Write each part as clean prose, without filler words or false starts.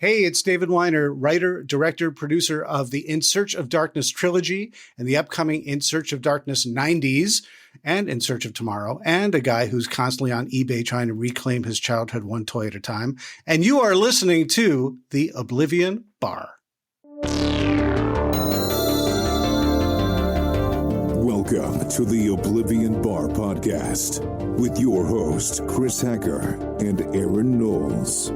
Hey, it's David Weiner, writer, director, producer of the In Search of Darkness trilogy and the upcoming In Search of Darkness 90s and In Search of Tomorrow, and a guy who's constantly on eBay trying to reclaim his childhood one toy at a time. And you are listening to The Oblivion Bar. Welcome to the Oblivion Bar podcast with your host, Chris Hacker and Aaron Knowles.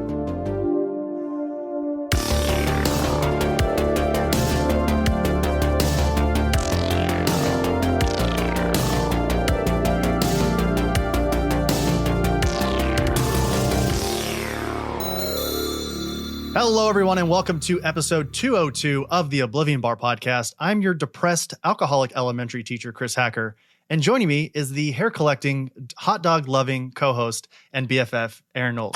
Hello, everyone, and welcome to episode 202 of the Oblivion Bar podcast. I'm your depressed, alcoholic elementary teacher, Chris Hacker, and joining me is the hair-collecting, hot dog-loving co-host and BFF, Aaron Knowles.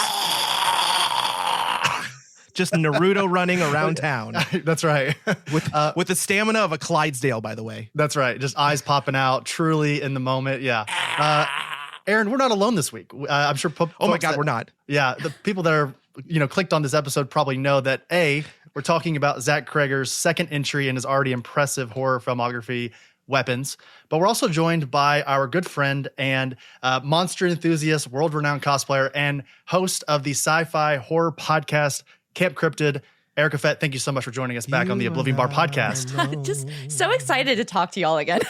Just Naruto running around town. That's right. With the stamina of a Clydesdale, by the way. That's right. Just eyes popping out, truly in the moment. Yeah. Aaron, we're not alone this week. I'm sure. Oh my God, we're not. Yeah, the people that are clicked on this episode probably know that we're talking about Zach Kreger's second entry in his already impressive horror filmography, Weapons. But we're also joined by our good friend and monster enthusiast, world-renowned cosplayer, and host of the sci-fi horror podcast, Camp Cryptid, Erica Fett. Thank you so much for joining us back on the Oblivion Bar podcast. Just so excited to talk to y'all again.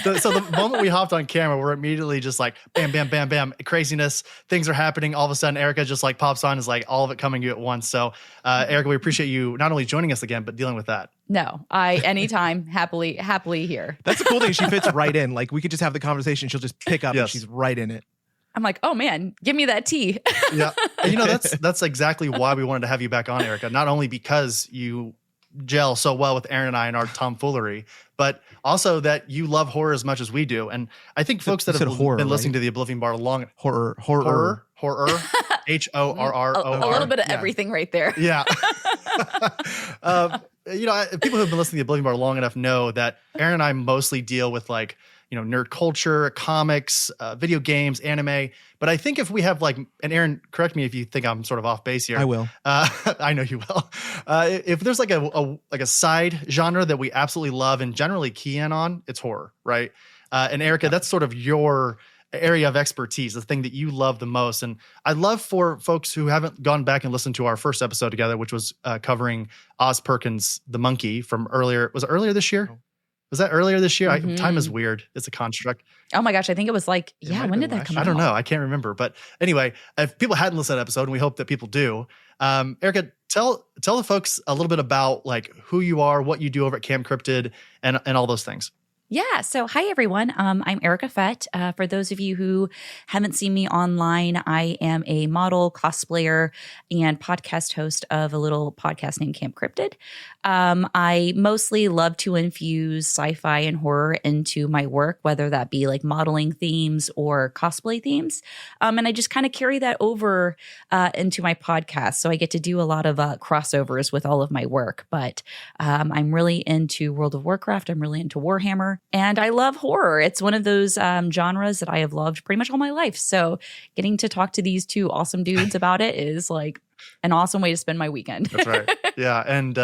So the moment we hopped on camera, we're immediately just like, bam, bam, bam, bam, craziness. Things are happening. All of a sudden, Erica just like pops on, is like all of it coming to you at once. So Erica, we appreciate you not only joining us again, but dealing with that. No, anytime, happily here. That's the cool thing. She fits right in. Like we could just have the conversation. She'll just pick up and she's right in it. I'm like, oh man, give me that tea. Yeah. And that's exactly why we wanted to have you back on, Erica. Not only because you gel so well with Aaron and I and our tomfoolery, but also that you love horror as much as we do. And I think folks that have been listening to the Oblivion Bar long horror, HORROR, A little bit of everything right there. Yeah. People who have been listening to the Oblivion Bar long enough know that Aaron and I mostly deal with nerd culture, comics, video games, anime. But I think if we have and Aaron, correct me if you think I'm sort of off base here. I will. I know you will. If there's a side genre that we absolutely love and generally key in on, it's horror, right? And Erica, that's sort of your area of expertise, the thing that you love the most. And I'd love for folks who haven't gone back and listened to our first episode together, which was covering Oz Perkins, the monkey from earlier. Was it earlier this year? Was that earlier this year? Mm-hmm. Time is weird. It's a construct. Oh my gosh. I think it was when did that come out? I don't know. I can't remember. But anyway, if people hadn't listened to that episode, and we hope that people do, Erica, tell the folks a little bit about who you are, what you do over at Camp Cryptid, and all those things. Yeah. So hi, everyone. I'm Erica Fett. For those of you who haven't seen me online, I am a model, cosplayer, and podcast host of a little podcast named Camp Cryptid. I mostly love to infuse sci-fi and horror into my work, whether that be modeling themes or cosplay themes. And I just kind of carry that over into my podcast. So I get to do a lot of crossovers with all of my work. But I'm really into World of Warcraft. I'm really into Warhammer. And I love horror. It's one of those genres that I have loved pretty much all my life. So getting to talk to these two awesome dudes about it is an awesome way to spend my weekend. That's right. Yeah. And,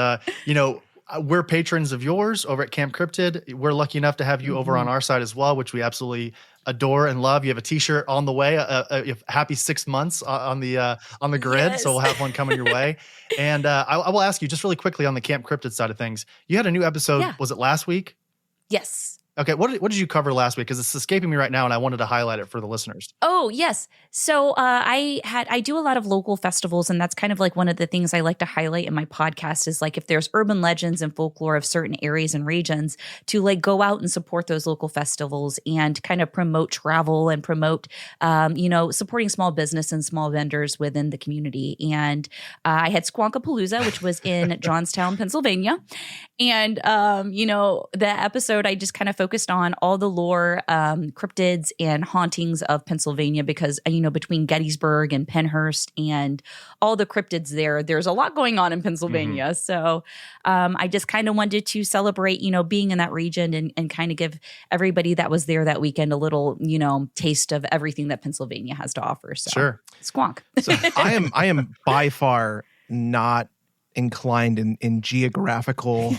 we're patrons of yours over at Camp Cryptid. We're lucky enough to have you over on our side as well, which we absolutely adore and love. You have a t-shirt on the way, happy 6 months on the grid. Yes. So we'll have one coming your way. And I will ask you just really quickly on the Camp Cryptid side of things. You had a new episode. Yeah. Was it last week? Yes. Okay, what did you cover last week? Because it's escaping me right now, and I wanted to highlight it for the listeners. Oh, yes. So I do a lot of local festivals, and that's kind of one of the things I like to highlight in my podcast is if there's urban legends and folklore of certain areas and regions, to go out and support those local festivals and kind of promote travel and promote, supporting small business and small vendors within the community. And I had Squonkapalooza, which was in Johnstown, Pennsylvania. And, the episode I just kind of focused on all the lore, cryptids and hauntings of Pennsylvania because, between Gettysburg and Pennhurst and all the cryptids there's a lot going on in Pennsylvania. Mm-hmm. So I just kind of wanted to celebrate, being in that region and kind of give everybody that was there that weekend a little, taste of everything that Pennsylvania has to offer. So sure. Squonk. So I am by far not inclined in geographical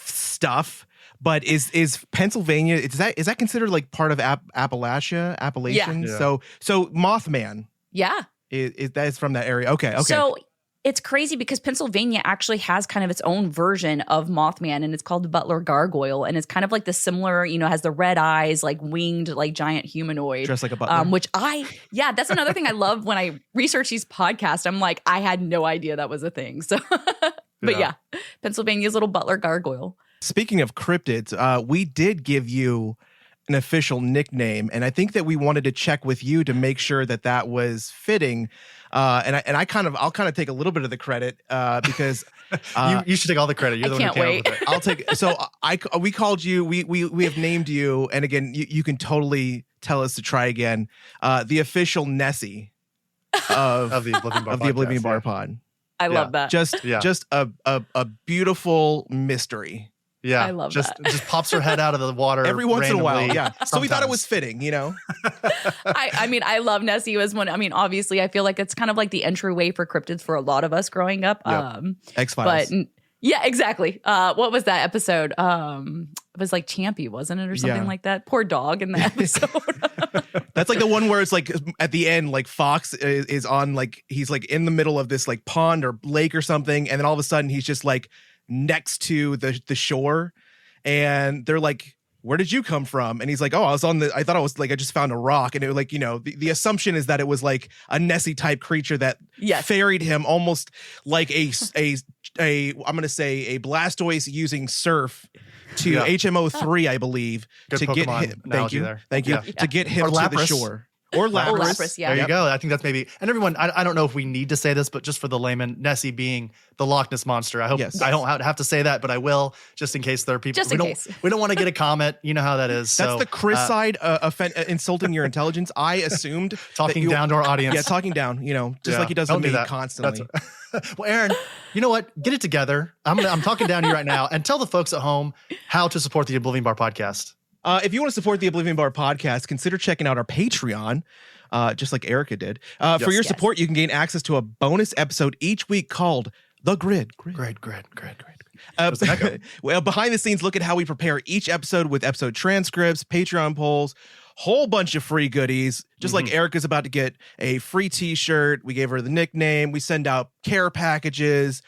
stuff. But is Pennsylvania, is that considered like part of Appalachia? Yeah. So Mothman. Yeah. Is that is from that area? Okay. So it's crazy because Pennsylvania actually has kind of its own version of Mothman, and it's called the Butler Gargoyle, and it's kind of like the similar, has the red eyes, like winged, like giant humanoid, dressed like a butler. That's another thing I love when I research these podcasts. I'm like, I had no idea that was a thing. So, but yeah, Pennsylvania's little Butler Gargoyle. Speaking of cryptids, we did give you an official nickname, and I think that we wanted to check with you to make sure that was fitting. And I'll kind of take a little bit of the credit because you should take all the credit. You're the one who came up with it. I'll take. So we called you. We have named you, and again, you can totally tell us to try again. The official Nessie of the Oblivion Bar Pod. I love that. Just a beautiful mystery. Yeah, I love that. Just pops her head out of the water every once in a while. Yeah, sometimes. So we thought it was fitting, I love Nessie as one. I mean, obviously, I feel like it's kind of like the entryway for cryptids for a lot of us growing up. Yep. X-Files. But yeah, exactly. What was that episode? It was like Champy, wasn't it, or something like that? Poor dog in the episode. That's like the one where it's like at the end, like Fox is on, like he's like in the middle of this like pond or lake or something, and then all of a sudden he's just like next to the shore, and they're like, where did you come from? And he's like, oh, I thought I was like, I just found a rock. And it was like, the assumption is that it was like a Nessie type creature that ferried him almost like a I'm going to say a Blastoise using surf to HMO3, I believe, good to Pokemon get him. Thank you. Yeah. To get him to the shore. Or Lapras. Yeah. There you go. I think that's maybe, and everyone, I don't know if we need to say this, but just for the layman, Nessie being the Loch Ness Monster. I hope I don't have to say that, but I will, just in case there are people. Just in case. We don't want to get a comment. You know how that is. That's the Chris side insulting your intelligence. I assumed talking down to our audience. Yeah, talking down, just like he does to me constantly. Well, Aaron, you know what? Get it together. I'm talking down to you right now, and tell the folks at home how to support the Oblivion Bar podcast. If you want to support the Oblivion Bar podcast, consider checking out our Patreon, just like Erica did. For your support, you can gain access to a bonus episode each week called The Grid. Well, behind the scenes, look at how we prepare each episode with episode transcripts, Patreon polls, whole bunch of free goodies. Just like Erica's about to get a free t-shirt. We gave her the nickname. We send out care packages.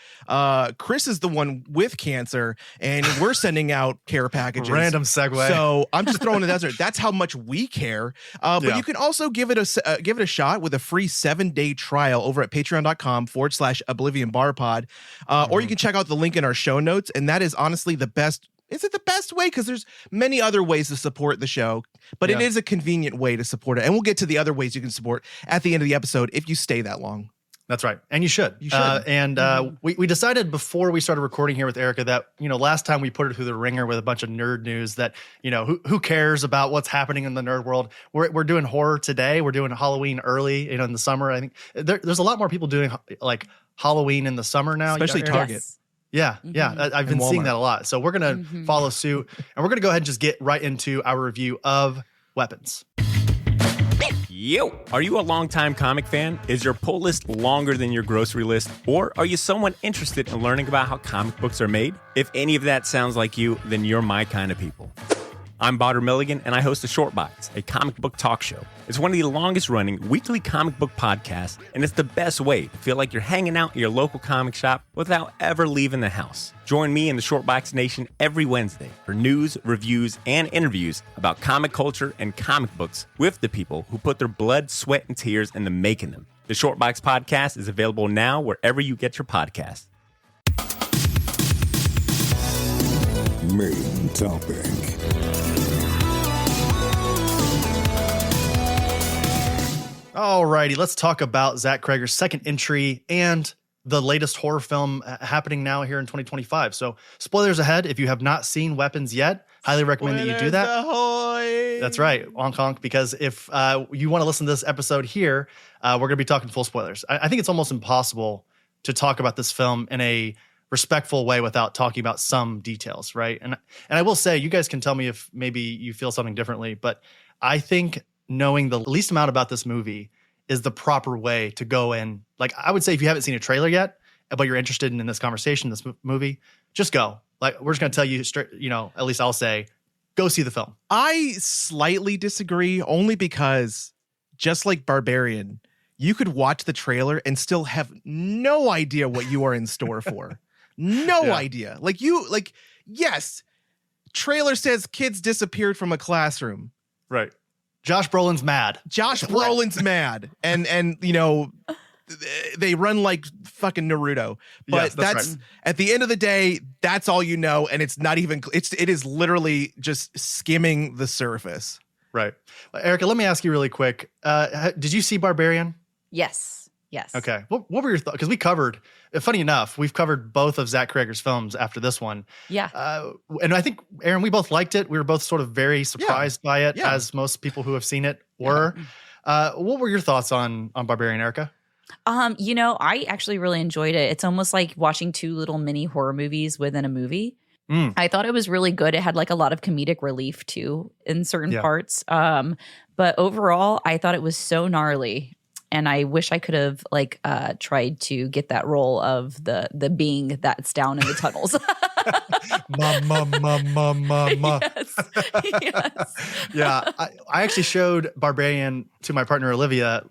Chris is the one with cancer, and we're sending out care packages. Random segue. So I'm just throwing it out there. That's how much we care. But you can also give it a shot with a free 7-day trial over at patreon.com/Oblivion Bar Pod. Or you can check out the link in our show notes. And that is honestly the best. Is it the best way? Because there's many other ways to support the show, but it is a convenient way to support it. And we'll get to the other ways you can support at the end of the episode if you stay that long. That's right. And you should. We decided before we started recording here with Erica that, last time we put her through the ringer with a bunch of nerd news that, who cares about what's happening in the nerd world? We're doing horror today. We're doing Halloween early, in the summer. I think there's a lot more people doing like Halloween in the summer now. Especially Target. Yes. Yeah. I've been seeing that a lot. So we're going to follow suit, and we're going to go ahead and just get right into our review of Weapons. Yo! Are you a longtime comic fan? Is your pull list longer than your grocery list? Or are you someone interested in learning about how comic books are made? If any of that sounds like you, then you're my kind of people. I'm Botter Milligan, and I host a Short Box, a comic book talk show. It's one of the longest-running weekly comic book podcasts, and it's the best way to feel like you're hanging out in your local comic shop without ever leaving the house. Join me in the Short Box Nation every Wednesday for news, reviews, and interviews about comic culture and comic books with the people who put their blood, sweat, and tears into making them. The Short Box Podcast is available now wherever you get your podcasts. Main topic. Alrighty, let's talk about Zach Cregger's second entry and the latest horror film happening now here in 2025. So spoilers ahead. If you have not seen Weapons yet, highly recommend that you do that. Ahoy! That's right, honk honk, because if you want to listen to this episode here, we're going to be talking full spoilers. I think it's almost impossible to talk about this film in a respectful way without talking about some details, right? And I will say, you guys can tell me if maybe you feel something differently, but I think knowing the least amount about this movie is the proper way to go in. Like, I would say if you haven't seen a trailer yet, but you're interested in this conversation, this movie, just go. Like, we're just going to tell you straight, at least I'll say, go see the film. I slightly disagree, only because just like Barbarian, you could watch the trailer and still have no idea what you are in store for. No idea. Yes, trailer says kids disappeared from a classroom. Right. Josh Brolin's mad. And they run like fucking Naruto. But Yes, that's right. At the end of the day, that's all you know, and it's not even it is literally just skimming the surface. Right. Erica, let me ask you really quick. Did you see Barbarian? Yes. Okay. What were your thoughts? Because we covered, funny enough, we've covered both of Zach Cregger's films after this one. Yeah. And I think, Aaron, we both liked it. We were both sort of very surprised by it, as most people who have seen it were. What were your thoughts on Barbarian, Erica? I actually really enjoyed it. It's almost like watching two little mini horror movies within a movie. I thought it was really good. It had like a lot of comedic relief too in certain parts. But overall, I thought it was so gnarly. And I wish I could have tried to get that role of the being that's down in the tunnels. Ma. Yes. Yeah. I actually showed Barbarian to my partner Olivia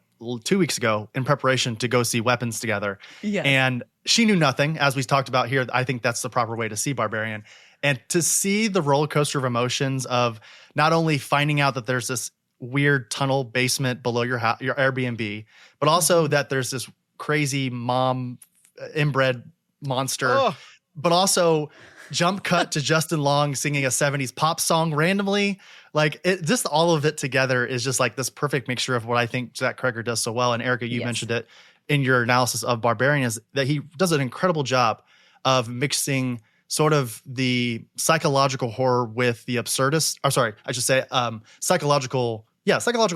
2 weeks ago in preparation to go see Weapons together. Yeah. And she knew nothing. As we talked about here, I think that's the proper way to see Barbarian. And to see the roller coaster of emotions of not only finding out that there's this weird tunnel basement below your Airbnb, but also that there's this crazy mom inbred monster, but also jump cut to Justin Long singing a 70s pop song randomly. Like, it just all of it together is just like this perfect mixture of what I think Zach Cregger does so well. And Erica, you mentioned it in your analysis of Barbarian, is that he does an incredible job of mixing sort of the psychological horror with the absurdist, psychological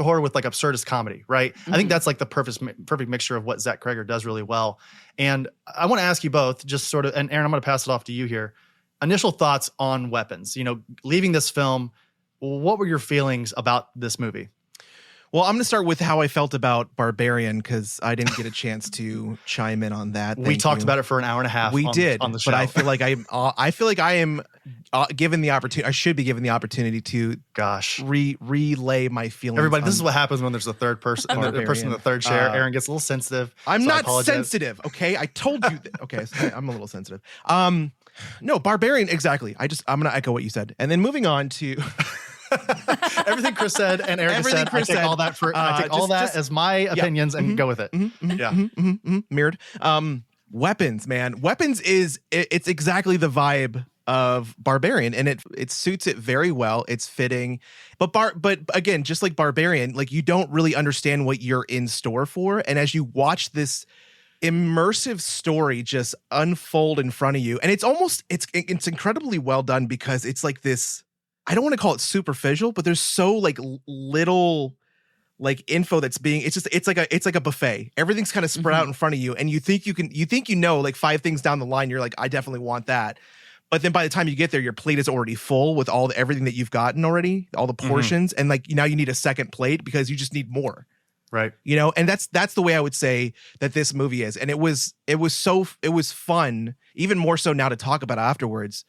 horror with like absurdist comedy, right? Mm-hmm. I think that's like the perfect mixture of what Zach Cregger does really well. And I want to ask you both, just sort of, and Aaron, I'm going to pass it off to you here. Initial thoughts on Weapons. Leaving this film, what were your feelings about this movie? Well, I'm going to start with how I felt about Barbarian, because I didn't get a chance to chime in on that. We talked about it for an hour and a half. We did on the show. But I feel like I am given the opportunity. I should be given the opportunity to relay my feelings. Everybody, this is what happens when there's a third person, and the person in the third chair. Aaron gets a little sensitive. I'm not sensitive. Okay, I told you. Okay, so I'm a little sensitive. No, Barbarian. Exactly. I'm going to echo what you said, and then moving on to. Everything Chris said and Erica said, I take all that as my opinions and go with it. Mirrored. Weapons, man. Weapons it's exactly the vibe of Barbarian, and it suits it very well. It's fitting. But again, just like Barbarian, like, you don't really understand what you're in store for. And as you watch this immersive story just unfold in front of you, and it's incredibly well done, because it's like this, I don't want to call it superficial, but there's so like little like info that's being, it's like a buffet. Everything's kind of spread out in front of you, and you think like 5 things down the line, you're like, I definitely want that. But then by the time you get there, your plate is already full with everything that you've gotten already, all the portions, and like now you need a second plate because you just need more. Right. And that's the way I would say that this movie is. And it was fun, even more so now to talk about afterwards,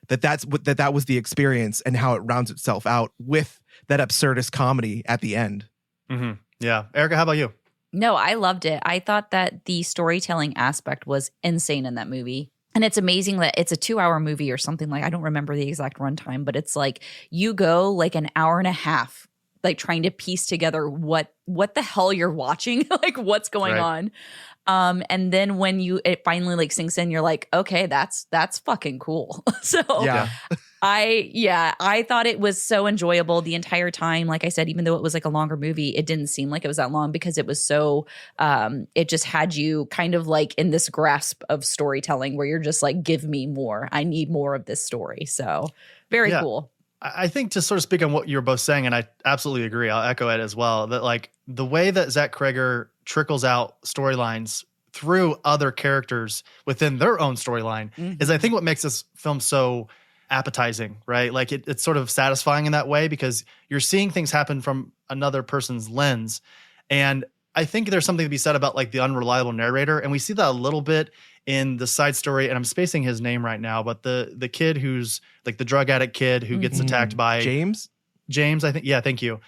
that was the experience and how it rounds itself out with that absurdist comedy at the end. Mm-hmm. Yeah. Erica, how about you? No, I loved it. I thought that the storytelling aspect was insane in that movie. And it's amazing that it's a 2-hour movie or something, like, I don't remember the exact runtime, but it's like you go like an hour and a half, like trying to piece together what the hell you're watching, like what's going on. And then when it finally like sinks in, you're like, okay, that's fucking cool. So yeah. I thought it was so enjoyable the entire time. Like I said, even though it was like a longer movie, it didn't seem like it was that long, because it was so, it just had you kind of like in this grasp of storytelling where you're just like, give me more. I need more of this story. So very cool. I think, to sort of speak on what you're both saying, and I absolutely agree, I'll echo it as well, that like the way that Zach Cregger trickles out storylines through other characters within their own storyline is, I think, what makes this film so appetizing, right? Like it's sort of satisfying in that way, because you're seeing things happen from another person's lens. And I think there's something to be said about like the unreliable narrator. And we see that a little bit in the side story, and I'm spacing his name right now, but the kid who's like the drug addict kid who gets attacked by James, I think. Yeah, thank you.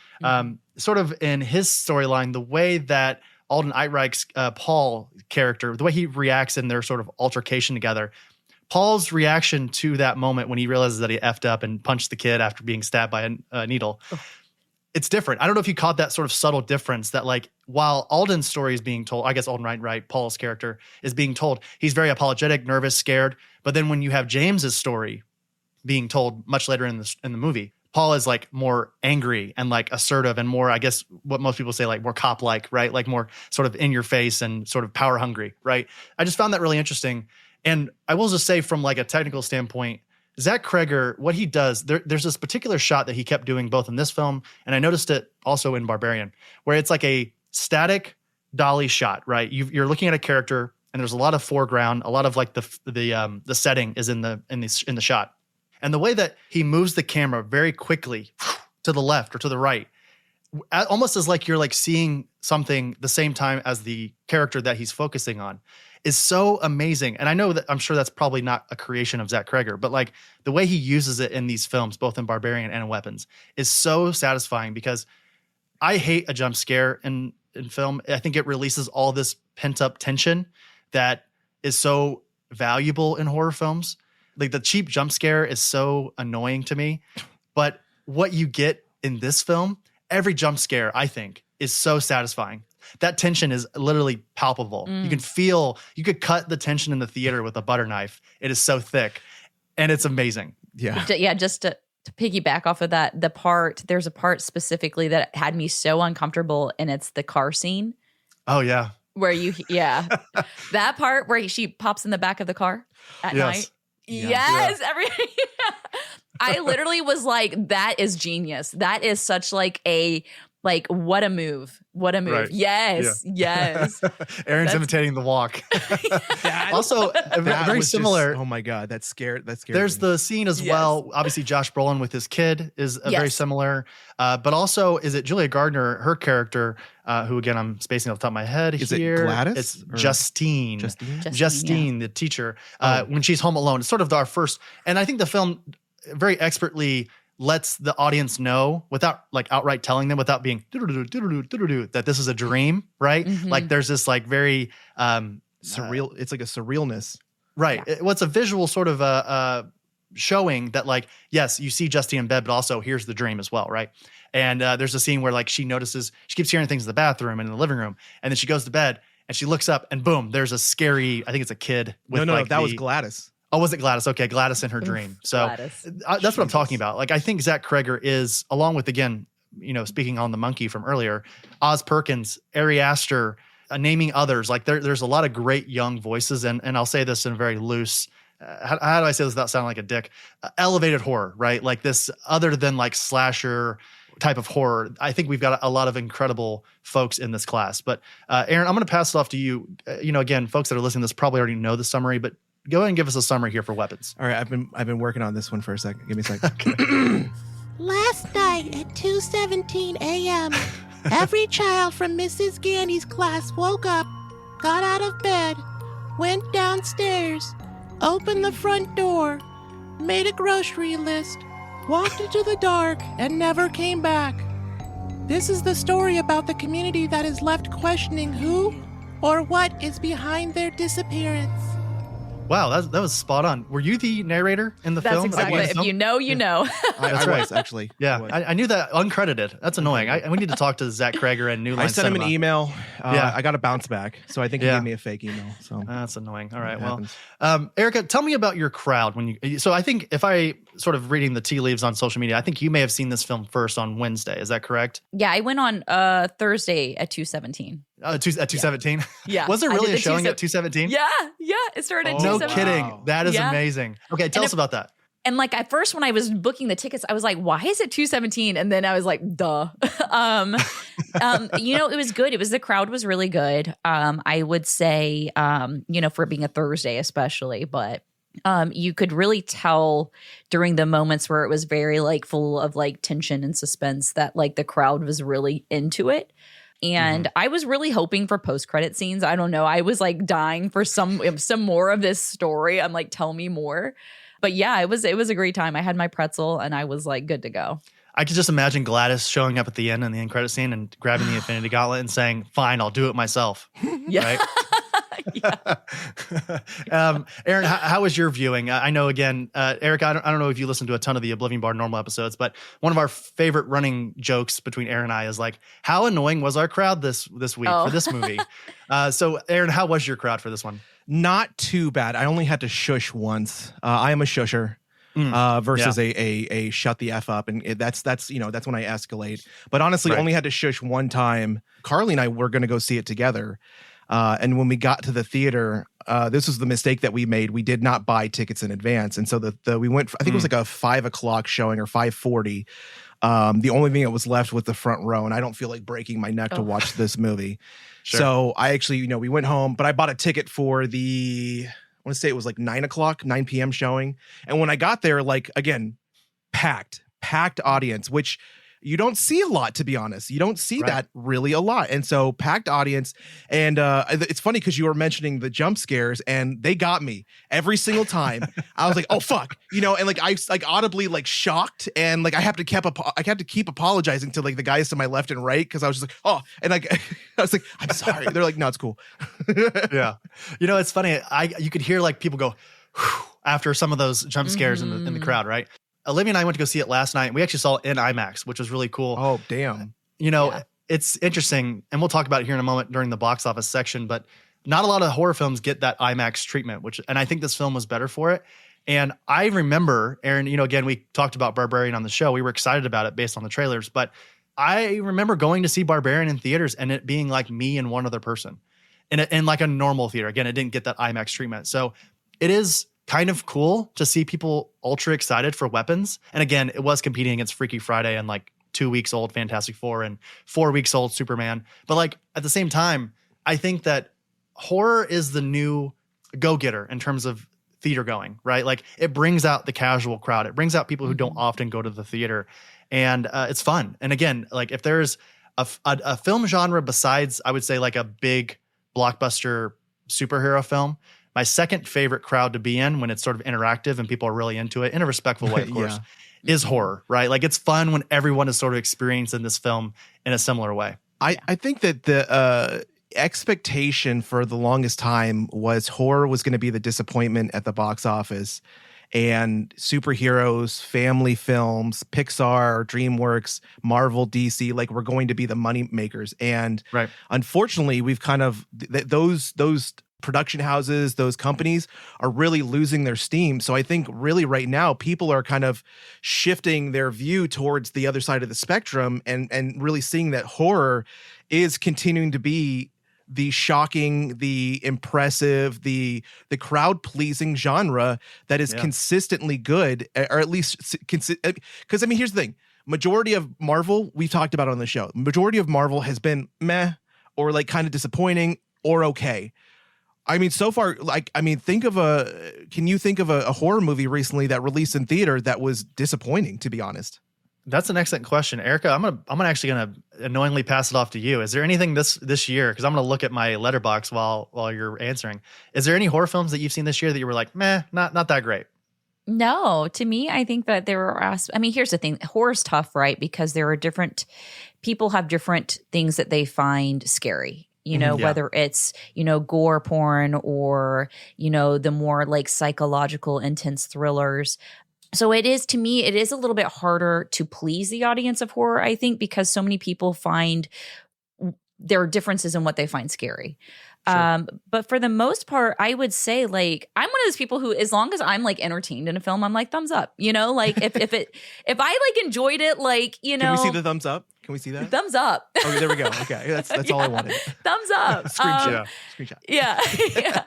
Sort of in his storyline, the way that Alden Ehrenreich's Paul character, the way he reacts in their sort of altercation together, Paul's reaction to that moment when he realizes that he effed up and punched the kid after being stabbed by a needle, it's different. I don't know if you caught that sort of subtle difference that like while Alden's story is being told, I guess Alden Ehrenreich, Paul's character, is being told, he's very apologetic, nervous, scared. But then when you have James's story being told much later in the movie, Paul is like more angry and like assertive and more, I guess what most people say, like more cop-like, right? Like more sort of in your face and sort of power hungry, right? I just found that really interesting. And I will just say from like a technical standpoint, Zach Kreger, what he does, there's this particular shot that he kept doing both in this film, and I noticed it also in Barbarian, where it's like a static dolly shot, right? You're looking at a character, and there's a lot of foreground, a lot of like the setting is in the shot, and the way that he moves the camera very quickly to the left or to the right, almost as like you're like seeing something the same time as the character that he's focusing on, is so amazing. And I know that I'm sure that's probably not a creation of Zach Kreger, but like the way he uses it in these films, both in Barbarian and in Weapons, is so satisfying because I hate a jump scare in film. I think it releases all this pent up tension that is so valuable in horror films. Like the cheap jump scare is so annoying to me, but what you get in this film, every jump scare, I think, is so satisfying. That tension is literally palpable. You can feel, you could cut the tension in the theater with a butter knife. It is so thick and it's amazing. Yeah. Yeah. Just to piggyback off of that, there's a part specifically that had me so uncomfortable, and it's the car scene. Oh yeah. Where that part where she pops in the back of the car at night. Yes. I literally was like, that is genius. That is such like what a move. What a move. Right. Yes. Yeah. Yes. Aaron's imitating the walk. Also, very similar. Oh my God. That scared There's me. the scene as well. Obviously, Josh Brolin with his kid is very similar. But also, is it Julia Gardner, her character, who again, I'm spacing off the top of my head is here. It Gladys? It's Justine. Justine, the teacher. When she's home alone. It's sort of our first, and I think the film very expertly lets the audience know without like outright telling them, without being that this is a dream, right? Mm-hmm. Like there's this like very surreal. It's like a surrealness, right? Yeah. What's a visual sort of showing that like, yes, you see Justine in bed, but also here's the dream as well, right? And there's a scene where like she notices, she keeps hearing things in the bathroom and in the living room, and then she goes to bed and she looks up and boom, there's a scary, I think it's a kid. With that was Gladys. Oh, was it Gladys? Okay, Gladys in her dream. So that's what I'm talking about. Like, I think Zach Kreger is, along with, again, speaking on the monkey from earlier, Oz Perkins, Ari Aster, naming others. Like, there's a lot of great young voices, and I'll say this in a very loose, how do I say this without sounding like a dick? Elevated horror, right? Like this, other than like slasher type of horror. I think we've got a lot of incredible folks in this class. But Aaron, I'm going to pass it off to you. Again, folks that are listening to this probably already know the summary, but go ahead and give us a summary here for Weapons. All right, I've been working on this one for a second. Give me a second. Okay. Last night at 2:17 a.m., every child from Mrs. Gandy's class woke up, got out of bed, went downstairs, opened the front door, made a grocery list, walked into the dark, and never came back. This is the story about the community that is left questioning who or what is behind their disappearance. Wow, that was spot on. Were you the narrator in the film? That's exactly it. If you know, you know. That's I was, actually. Yeah, I knew that uncredited. That's annoying. We need to talk to Zach Kreger and New Line I sent Cinema. him an email. I got a bounce back. So I think he gave me a fake email. So that's annoying. All right, well. Erica, tell me about your crowd. So I think if I sort of reading the tea leaves on social media, I think you may have seen this film first on Wednesday. Is that correct? Yeah, I went on Thursday at 2:17. At 2:17? Yeah. Was there really a showing at 2:17? Yeah. It started at 2:17. No kidding. That is amazing. Okay, tell us about that. And like at first when I was booking the tickets, I was like, why is it 2:17? And then I was like, duh. It was good. The crowd was really good. I would say, for it being a Thursday especially, but you could really tell during the moments where it was very like full of like tension and suspense that like the crowd was really into it. And I was really hoping for post-credit scenes. I don't know. I was like dying for some more of this story. I'm like, tell me more. But yeah, it was a great time. I had my pretzel and I was like good to go. I could just imagine Gladys showing up at the end in the end credit scene and grabbing the Infinity Gauntlet and saying, "Fine, I'll do it myself." Yeah. Right? Aaron, how was your viewing? I know, again, Eric, I don't know if you listened to a ton of the Oblivion Bar normal episodes, but one of our favorite running jokes between Aaron and I is like, how annoying was our crowd this week for this movie? So, Aaron, how was your crowd for this one? Not too bad. I only had to shush once. I am a shusher. Versus a shut the F up. And that's when I escalate. But honestly, only had to shush one time. Carly and I were going to go see it together. And when we got to the theater, this was the mistake that we made. We did not buy tickets in advance. And so we went, I think it was like a 5:00 showing or 5:40. The only thing that was left was the front row. And I don't feel like breaking my neck to watch this movie. Sure. So I actually, we went home, but I bought a ticket for I want to say it was like 9 p.m. showing. And when I got there, like, again, packed audience, which you don't see a lot, to be honest. You don't see that really a lot. And so packed audience. And it's funny because you were mentioning the jump scares and they got me every single time. I was like, oh, fuck. And like, I like audibly like shocked. And like, I have to keep apologizing to like the guys to my left and right. Cause I was just like, oh, and like, I was like, I'm sorry. They're like, no, it's cool. Yeah. It's funny. You could hear like people go after some of those jump scares in the crowd, right? Olivia and I went to go see it last night. We actually saw it in IMAX, which was really cool. Oh, damn. It's interesting, and we'll talk about it here in a moment during the box office section, but not a lot of horror films get that IMAX treatment, and I think this film was better for it. And I remember, Aaron, again, we talked about Barbarian on the show. We were excited about it based on the trailers, but I remember going to see Barbarian in theaters and it being like me and one other person in like a normal theater. Again, it didn't get that IMAX treatment. So it is kind of cool to see people ultra excited for weapons. And again, it was competing against Freaky Friday and like 2 weeks old Fantastic Four and 4 weeks old Superman. But like at the same time, I think that horror is the new go-getter in terms of theater going, right? Like it brings out the casual crowd. It brings out people who don't often go to the theater, and it's fun. And again, like if there's a film genre besides, I would say like a big blockbuster superhero film, my second favorite crowd to be in when it's sort of interactive and people are really into it in a respectful way, of course, is horror, right? Like it's fun when everyone is sort of experiencing this film in a similar way. I think that the expectation for the longest time was horror was going to be the disappointment at the box office, and superheroes, family films, Pixar, DreamWorks, Marvel, DC, like we're going to be the money makers. And unfortunately, we've kind of those production houses, those companies are really losing their steam. So I think really right now people are kind of shifting their view towards the other side of the spectrum and really seeing that horror is continuing to be the shocking, the impressive, the crowd pleasing genre that is consistently good, or at least because I mean, here's the thing. Majority of Marvel, we've talked about on the show, majority of Marvel has been meh or like kind of disappointing or okay. I mean, so far, like, I mean, can you think of a horror movie recently that released in theater that was disappointing, to be honest? That's an excellent question, Erica. I'm actually gonna annoyingly pass it off to you. Is there anything this year? Because I'm gonna look at my letterbox while you're answering. Is there any horror films that you've seen this year that you were like, meh, not that great? No, to me, I think that there are. I mean, here's the thing: horror's tough, right? Because there are different people have different things that they find scary. Whether it's, gore porn or, the more like psychological intense thrillers. So it is, to me, it is a little bit harder to please the audience of horror, I think, because so many people find there are differences in what they find scary. Sure. But for the most part, I would say like I'm one of those people who, as long as I'm like entertained in a film, I'm like thumbs up. Like if I like enjoyed it, like Can we see the thumbs up? Can we see that? Thumbs up. Okay, there we go. Okay, that's all I wanted. Thumbs up. Screenshot. Yeah.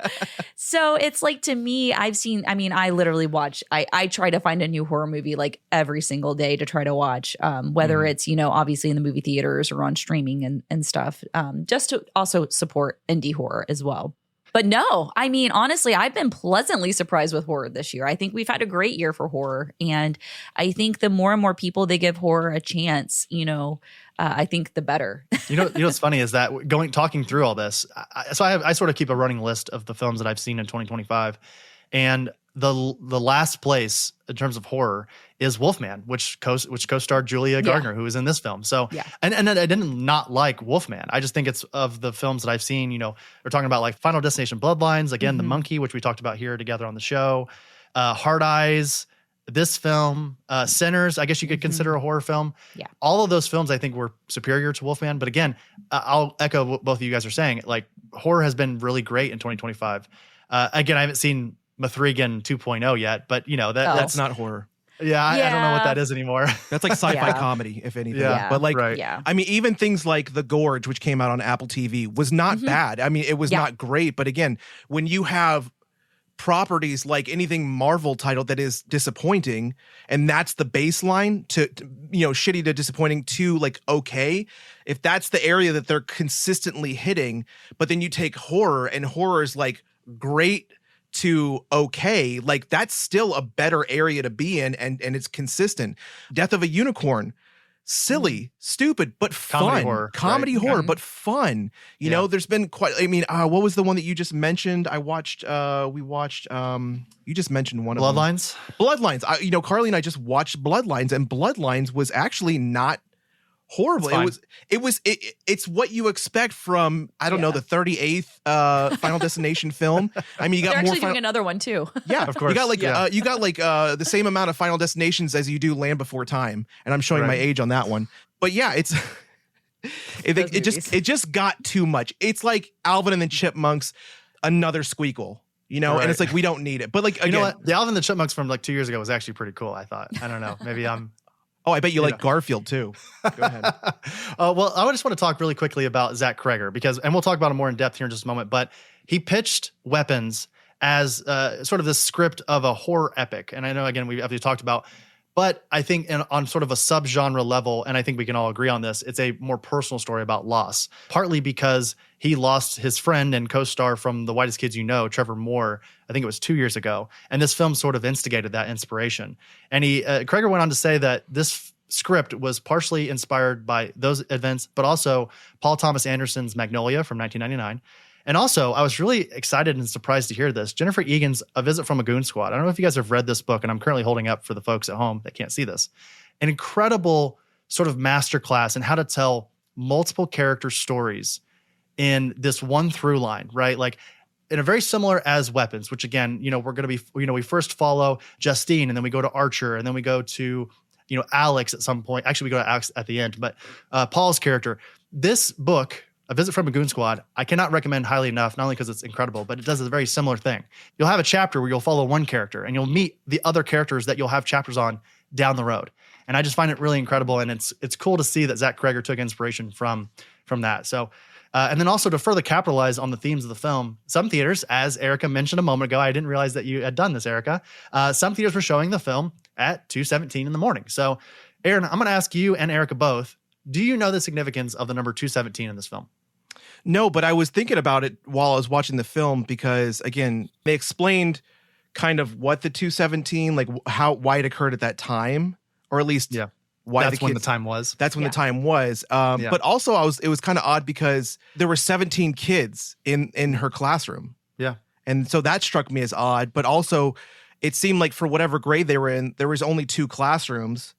So it's like, to me, I literally watch. I try to find a new horror movie like every single day to try to watch. Whether it's obviously in the movie theaters or on streaming and stuff. Just to also support indie horror as well. But no, I mean, honestly, I've been pleasantly surprised with horror this year. I think we've had a great year for horror. And I think the more and more people they give horror a chance, I think the better. You know what's funny is that talking through all this, I sort of keep a running list of the films that I've seen in 2025, and the last place in terms of horror is Wolfman, which co-starred Julia Gardner, who is in this film. So, and I didn't not like Wolfman. I just think it's of the films that I've seen. They're talking about like Final Destination Bloodlines, again, The Monkey, which we talked about here together on the show, Hard Eyes, this film, Sinners, I guess you could consider a horror film. Yeah. All of those films I think were superior to Wolfman. But again, I'll echo what both of you guys are saying. Like, horror has been really great in 2025. Again, I haven't seen Mithrigan 2.0 yet, but that's not horror. Yeah, I don't know what that is anymore. That's like sci-fi comedy, if anything. Yeah. But like, Yeah. I mean, even things like The Gorge, which came out on Apple TV, was not bad. I mean, it was not great. But again, when you have properties like anything Marvel title that is disappointing, and that's the baseline to shitty to disappointing to like okay, if that's the area that they're consistently hitting, but then you take horror and horror is like great to okay, like that's still a better area to be in, and it's consistent. Death of a Unicorn, silly, stupid, but fun. Comedy horror, but fun. You know, there's been quite, I mean, what was the one that you just mentioned? You just mentioned one of them. Bloodlines. Carly and I just watched Bloodlines, and Bloodlines was actually not horrible. It's what you expect from, I don't know, the 38th Final Destination film. I mean, you got They're more actually doing another one too. Yeah, of course. You got the same amount of Final Destinations as you do Land Before Time, and I'm showing my age on that one. But yeah, it just got too much. It's like Alvin and the Chipmunks, another squeakle. And it's like, we don't need it. But like, again, you know what? The Alvin and the Chipmunks from like 2 years ago was actually pretty cool, I thought. I don't know. Maybe I'm... Oh, I bet you like Garfield too. Go ahead. Well, I just want to talk really quickly about Zach Kreger and we'll talk about him more in depth here in just a moment, but he pitched Weapons as sort of this script of a horror epic. And I know, again, we've talked about, but I think on sort of a subgenre level, and I think we can all agree on this, it's a more personal story about loss, partly because he lost his friend and co-star from The Whitest Kids You Know, Trevor Moore, I think it was 2 years ago. And this film sort of instigated that inspiration. And Kreger went on to say that this script was partially inspired by those events, but also Paul Thomas Anderson's Magnolia from 1999. And also, I was really excited and surprised to hear this. Jennifer Egan's A Visit from a Goon Squad. I don't know if you guys have read this book, and I'm currently holding up for the folks at home that can't see this. An incredible sort of masterclass in how to tell multiple character stories in this one through line, right? Like, in a very similar as Weapons, which again, we're going to be, we first follow Justine, and then we go to Archer, and then we go to, Alex at some point. Actually, we go to Alex at the end, but Paul's character. This book, A Visit from a Goon Squad, I cannot recommend highly enough, not only because it's incredible, but it does a very similar thing. You'll have a chapter where you'll follow one character, and you'll meet the other characters that you'll have chapters on down the road. And I just find it really incredible, and it's cool to see that Zach Kreger took inspiration from that. So, and then also to further capitalize on the themes of the film, some theaters, as Erica mentioned a moment ago, I didn't realize that you had done this, Erica. Some theaters were showing the film at 2:17 in the morning. So, Aaron, I'm going to ask you and Erica both, do you know the significance of the number 217 in this film? No, but I was thinking about it while I was watching the film because, again, they explained kind of what the 217, like why it occurred at that time, or at least why that's when the time was. That's when the time was. But also, it was kind of odd because there were 17 kids in her classroom. Yeah, and so that struck me as odd. But also, it seemed like for whatever grade they were in, there was only 2 classrooms.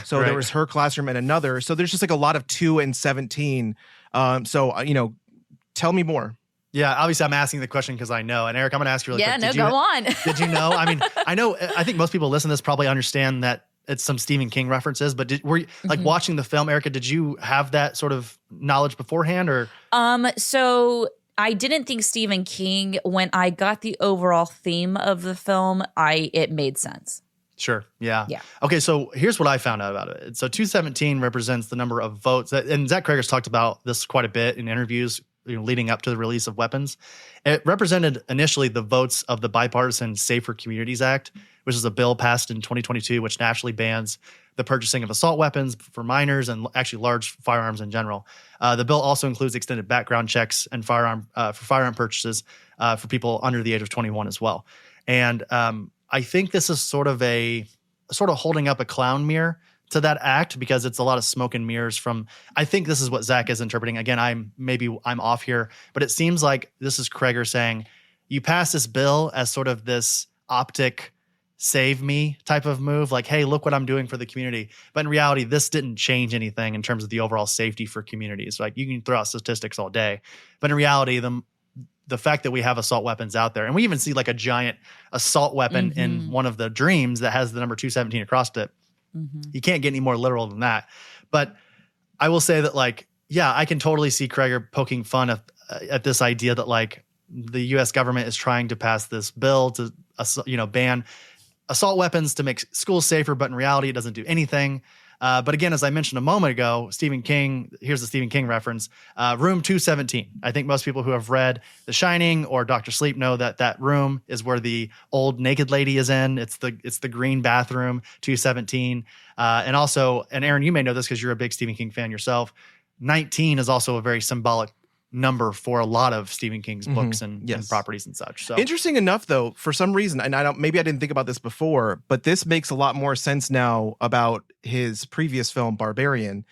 So there was her classroom and another. So there's just like a lot of 2 and 17. Tell me more. Yeah, obviously I'm asking the question because I know. And Eric, I'm going to ask you really quick. Go on. Did you know? I mean, I think most people listening to this probably understand that it's some Stephen King references, but were you like watching the film, Erica, did you have that sort of knowledge beforehand or? So I didn't think Stephen King. When I got the overall theme of the film, it made sense. Sure. Yeah. Yeah. Okay. So here's what I found out about it. So 217 represents the number of votes and Zach Kreger's talked about this quite a bit in interviews leading up to the release of Weapons. It represented initially the votes of the Bipartisan Safer Communities Act, which is a bill passed in 2022, which nationally bans the purchasing of assault weapons for minors and actually large firearms in general. The bill also includes extended background checks and firearm purchases for people under the age of 21 as well. And I think this is sort of holding up a clown mirror to that act because it's a lot of smoke and mirrors from, I think this is what Zach is interpreting. Again, I'm off here, but it seems like this is Kreger saying, you pass this bill as sort of this optic save me type of move. Like, hey, look what I'm doing for the community. But in reality, this didn't change anything in terms of the overall safety for communities. Like, you can throw out statistics all day, but in reality, the fact that we have assault weapons out there, and we even see like a giant assault weapon in one of the dreams that has the number 217 across it. You can't get any more literal than that. But I will say that, like, yeah, I can totally see Kreger poking fun at this idea that like the U.S. government is trying to pass this bill to, ban assault weapons to make schools safer. But in reality, it doesn't do anything. But again, as I mentioned a moment ago, Stephen King, here's the Stephen King reference, room 217. I think most people who have read The Shining or Dr. Sleep know that room is where the old naked lady is in. It's the green bathroom, 217. And Aaron, you may know this because you're a big Stephen King fan yourself. 19 is also a very symbolic number for a lot of Stephen King's books and properties and such. So interesting enough, though, for some reason, and maybe I didn't think about this before, but this makes a lot more sense now about his previous film Barbarian,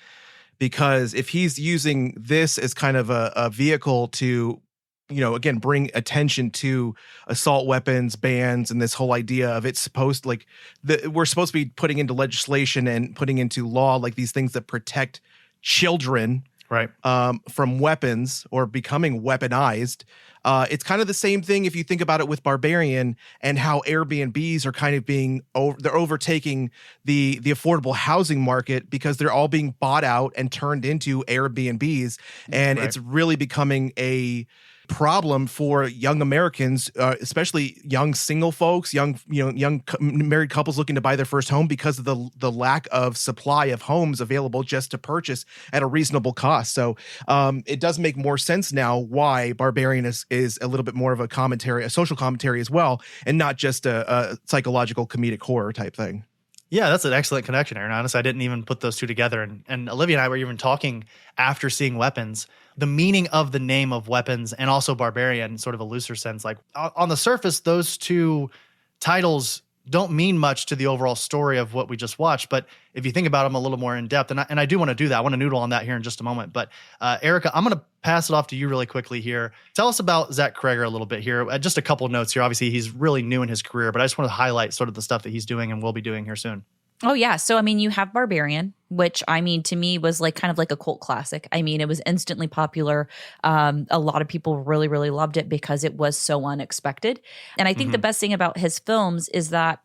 because if he's using this as kind of a vehicle to, again, bring attention to assault weapons bans and this whole idea of it's supposed we're supposed to be putting into legislation and putting into law like these things that protect children, right, from weapons or becoming weaponized. It's kind of the same thing if you think about it with Barbarian and how Airbnbs are kind of they're overtaking the affordable housing market because they're all being bought out and turned into Airbnbs. And it's really becoming a problem for young Americans, especially young single folks, young married couples looking to buy their first home because of the lack of supply of homes available just to purchase at a reasonable cost. So it does make more sense now why Barbarian is a little bit more of a social commentary as well, and not just a psychological comedic horror type thing. Yeah, that's an excellent connection, Aaron. Honestly, I didn't even put those two together. And Olivia and I were even talking after seeing Weapons, the meaning of the name of Weapons and also Barbarian in sort of a looser sense. Like on the surface, those two titles don't mean much to the overall story of what we just watched. But if you think about them a little more in depth, and I do want to do that. I want to noodle on that here in just a moment. But Erica, I'm going to pass it off to you really quickly here. Tell us about Zach Kreger a little bit here. Just a couple of notes here. Obviously, he's really new in his career, but I just want to highlight sort of the stuff that he's doing and will be doing here soon. Oh, yeah. So, you have Barbarian, which, to me was like kind of like a cult classic. It was instantly popular. A lot of people really, really loved it because it was so unexpected. And I think the best thing about his films is that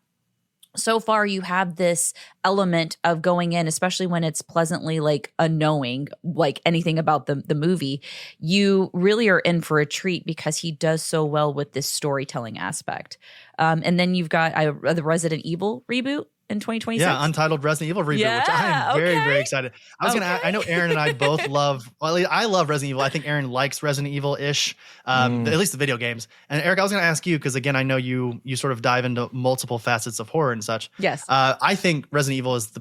so far you have this element of going in, especially when it's pleasantly like unknowing, like anything about the movie, you really are in for a treat because he does so well with this storytelling aspect. And then you've got the Resident Evil reboot in 2026. Yeah, untitled Resident Evil reboot, which I am very, very excited. I know Aaron and I both love, I love Resident Evil. I think Aaron likes Resident Evil-ish, at least the video games. And Eric, I was going to ask you, because again, I know you sort of dive into multiple facets of horror and such. Yes. I think Resident Evil is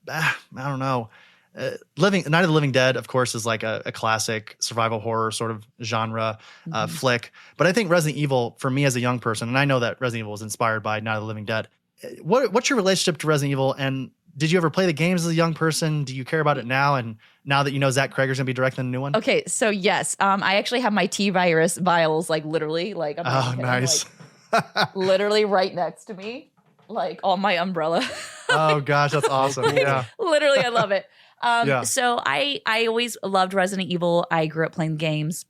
I don't know. Night of the Living Dead, of course, is like a classic survival horror sort of genre flick. But I think Resident Evil, for me as a young person, and I know that Resident Evil was inspired by Night of the Living Dead, what's your relationship to Resident Evil? And did you ever play the games as a young person? Do you care about it now? And now that you know Zach Kreger's going to be directing the new one? Okay, so yes, I actually have my T-virus vials, like literally, like I'm nice, like, literally right next to me, like on my umbrella. Oh gosh, that's awesome! Yeah, literally, I love it. So I always loved Resident Evil. I grew up playing games.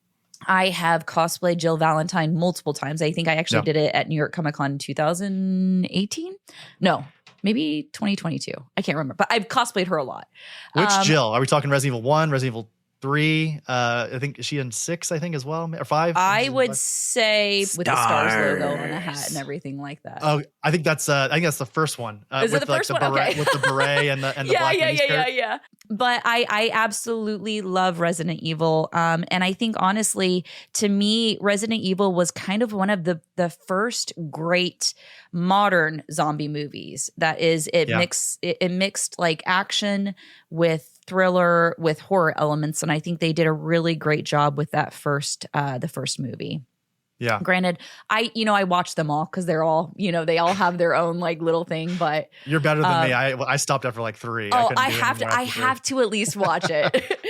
I have cosplayed Jill Valentine multiple times. I think I actually did it at New York Comic Con in 2018. No, maybe 2022. I can't remember, but I've cosplayed her a lot. Which Jill? Are we talking Resident Evil 1, Resident Evil 3? I think is she in 6, I think, as well, or 5? I would say with the Stars logo on the hat and everything like that. Oh, I think that's the first one. Is it the first one? Beret, with the beret and the black miniskirt. Yeah. But I absolutely love Resident Evil. And I think honestly, to me, Resident Evil was kind of one of the first great modern zombie movies. That is, it mixed like action with thriller with horror elements, and I think they did a really great job with that the first movie. Yeah. Granted, I watch them all because they're all, they all have their own like little thing, but You're better than me. I stopped after like 3. I have to at least watch it.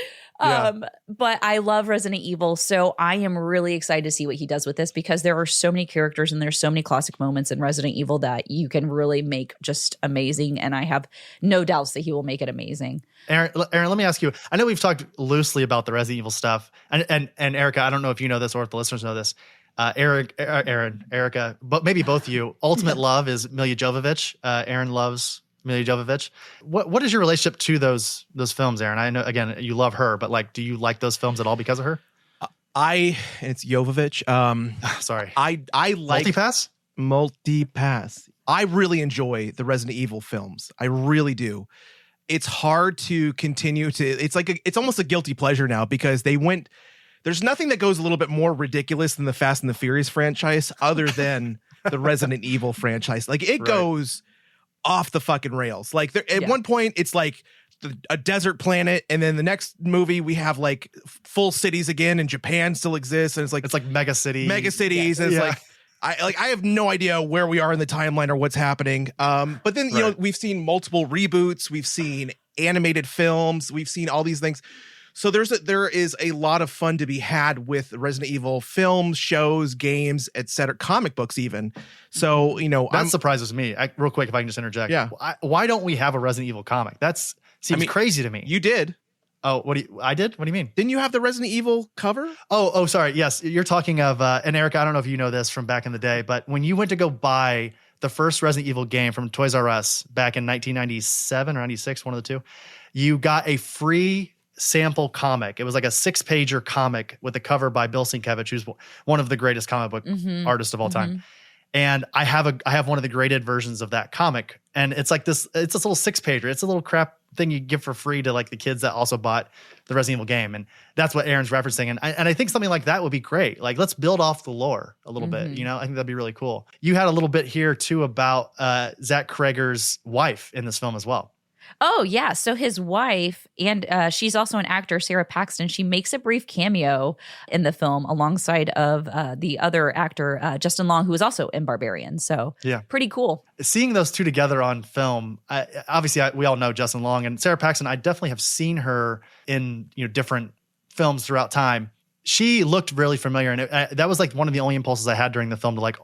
Yeah. But I love Resident Evil, so I am really excited to see what he does with this because there are so many characters and there's so many classic moments in Resident Evil that you can really make just amazing, and I have no doubts that he will make it amazing. Aaron, let me ask you. I know we've talked loosely about the Resident Evil stuff, and Erica, I don't know if you know this or if the listeners know this. Erica, but maybe both of you. Ultimate love is Milla Jovovich. Aaron loves Milla Jovovich. What is your relationship to those films, Aaron? I know again you love her, but like, do you like those films at all because of her? It's Jovovich. Sorry, I like Multipass. I really enjoy the Resident Evil films. I really do. It's hard to continue to. It's almost a guilty pleasure now because they went. There's nothing that goes a little bit more ridiculous than the Fast and the Furious franchise other than the Resident Evil franchise. Like it goes off the fucking rails. Like at one point it's like a desert planet, and then the next movie we have like full cities again, and Japan still exists, and it's like mega cities, and it's like I have no idea where we are in the timeline or what's happening. But then we've seen multiple reboots, we've seen animated films, we've seen all these things. So there is a lot of fun to be had with Resident Evil films, shows, games, etc., comic books even. So, that surprises me. Real quick, if I can just interject. Yeah. Why don't we have a Resident Evil comic? Seems crazy to me. You did. Oh, I did? What do you mean? Didn't you have the Resident Evil cover? Oh, sorry. Yes. You're talking of, and Eric, I don't know if you know this from back in the day, but when you went to go buy the first Resident Evil game from Toys R Us back in 1997 or 96, one of the two, you got a free sample comic. It was like a 6-pager comic with a cover by Bill Sienkiewicz, who's one of the greatest comic book artists of all time. And I have one of the graded versions of that comic, and it's like this. It's this little 6-pager. It's a little crap thing you give for free to like the kids that also bought the Resident Evil game, and that's what Aaron's referencing. And I think something like that would be great. Like let's build off the lore a little bit. I think that'd be really cool. You had a little bit here too about Zach Krager's wife in this film as well. Oh, yeah. So his wife, and she's also an actor, Sarah Paxton, she makes a brief cameo in the film alongside of the other actor, Justin Long, who is also in Barbarian. So pretty cool. Seeing those two together on film, we all know Justin Long and Sarah Paxton. I definitely have seen her in different films throughout time. She looked really familiar, and that was like one of the only impulses I had during the film to like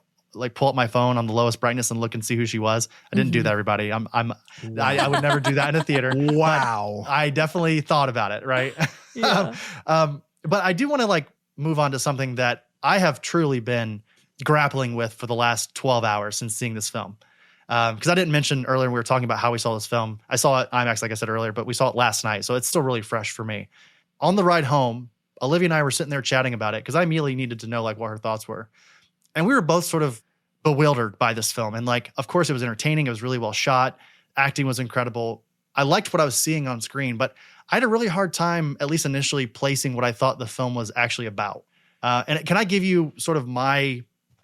pull up my phone on the lowest brightness and look and see who she was. I didn't do that, everybody. I would never do that in a theater. Wow. I definitely thought about it. Right. Yeah. But I do want to like move on to something that I have truly been grappling with for the last 12 hours since seeing this film. Because I didn't mention earlier, we were talking about how we saw this film. I saw it IMAX, like I said earlier, but we saw it last night. So it's still really fresh for me. On the ride home, Olivia and I were sitting there chatting about it because I immediately needed to know like what her thoughts were. And we were both sort of bewildered by this film. And like, of course, it was entertaining. It was really well shot. Acting was incredible. I liked what I was seeing on screen, but I had a really hard time, at least initially, placing what I thought the film was actually about. And can I give you sort of a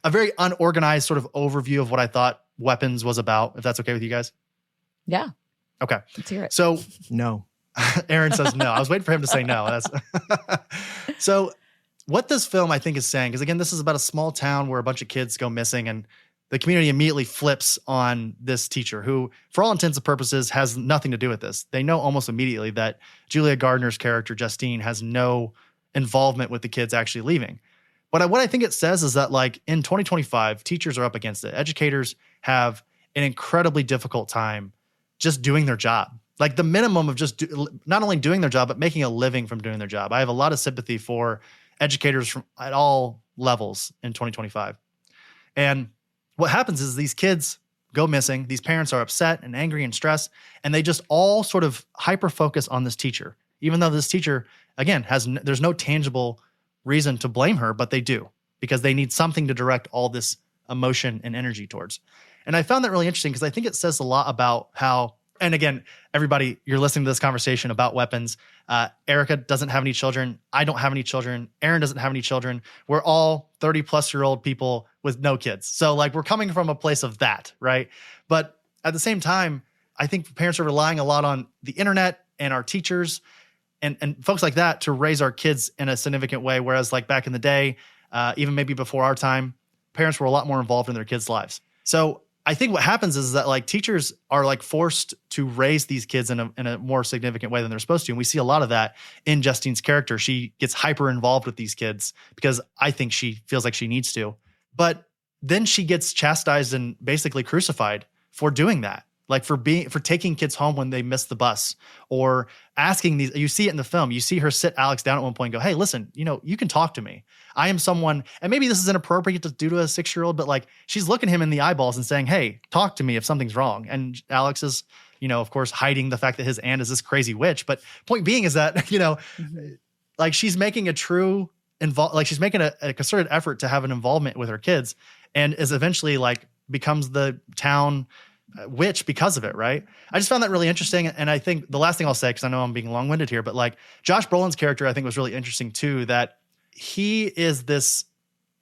very unorganized sort of overview of what I thought Weapons was about, if that's okay with you guys? Yeah. Okay. Let's hear it. So no. Aaron says no. I was waiting for him to say no. So what this film, I think, is saying, because again, this is about a small town where a bunch of kids go missing, and the community immediately flips on this teacher who, for all intents and purposes, has nothing to do with this. They know almost immediately that Julia Gardner's character, Justine, has no involvement with the kids actually leaving. But what I think it says is that, like, in 2025, teachers are up against it. Educators have an incredibly difficult time just doing their job. Like the minimum of just not only doing their job, but making a living from doing their job. I have a lot of sympathy for educators at all levels in 2025. And what happens is these kids go missing. These parents are upset and angry and stressed, and they just all sort of hyper-focus on this teacher, even though this teacher, again, there's no tangible reason to blame her, but they do because they need something to direct all this emotion and energy towards. And I found that really interesting because I think it says a lot about how, and again, everybody, you're listening to this conversation about weapons. Erica doesn't have any children. I don't have any children. Aaron doesn't have any children. We're all 30-plus-year-old people with no kids. So like we're coming from a place of that, right? But at the same time, I think parents are relying a lot on the internet and our teachers and folks like that to raise our kids in a significant way. Whereas like back in the day, even maybe before our time, parents were a lot more involved in their kids' lives. So I think what happens is that like teachers are like forced to raise these kids in a more significant way than they're supposed to. And we see a lot of that in Justine's character. She gets hyper involved with these kids because I think she feels like she needs to. But then she gets chastised and basically crucified for doing that. Like for taking kids home when they miss the bus, or asking these, you see it in the film, you see her sit Alex down at one point and go, hey, listen, you can talk to me. I am someone, and maybe this is inappropriate to do to a 6-year-old, but like she's looking him in the eyeballs and saying, hey, talk to me if something's wrong. And Alex is, of course, hiding the fact that his aunt is this crazy witch. But point being is that, like she's making she's making a concerted effort to have an involvement with her kids, and is eventually like becomes the town witch because of it, right? I just found that really interesting. And I think the last thing I'll say, because I know I'm being long-winded here, but like Josh Brolin's character, I think was really interesting too, that he is this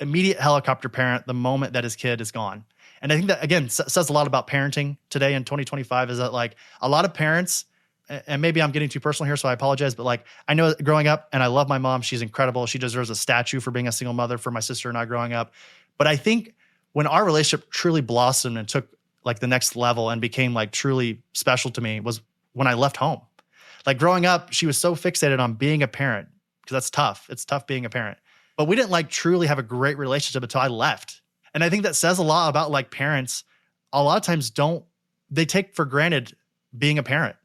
immediate helicopter parent the moment that his kid is gone. And I think that, again, says a lot about parenting today in 2025, is that like a lot of parents, and maybe I'm getting too personal here, so I apologize, but like I know growing up, and I love my mom, she's incredible. She deserves a statue for being a single mother for my sister and I growing up. But I think when our relationship truly blossomed and took like the next level and became like truly special to me was when I left home. Like growing up, she was so fixated on being a parent, because that's tough. It's tough being a parent. But we didn't like truly have a great relationship until I left. And I think that says a lot about like parents. A lot of times they take for granted being a parent,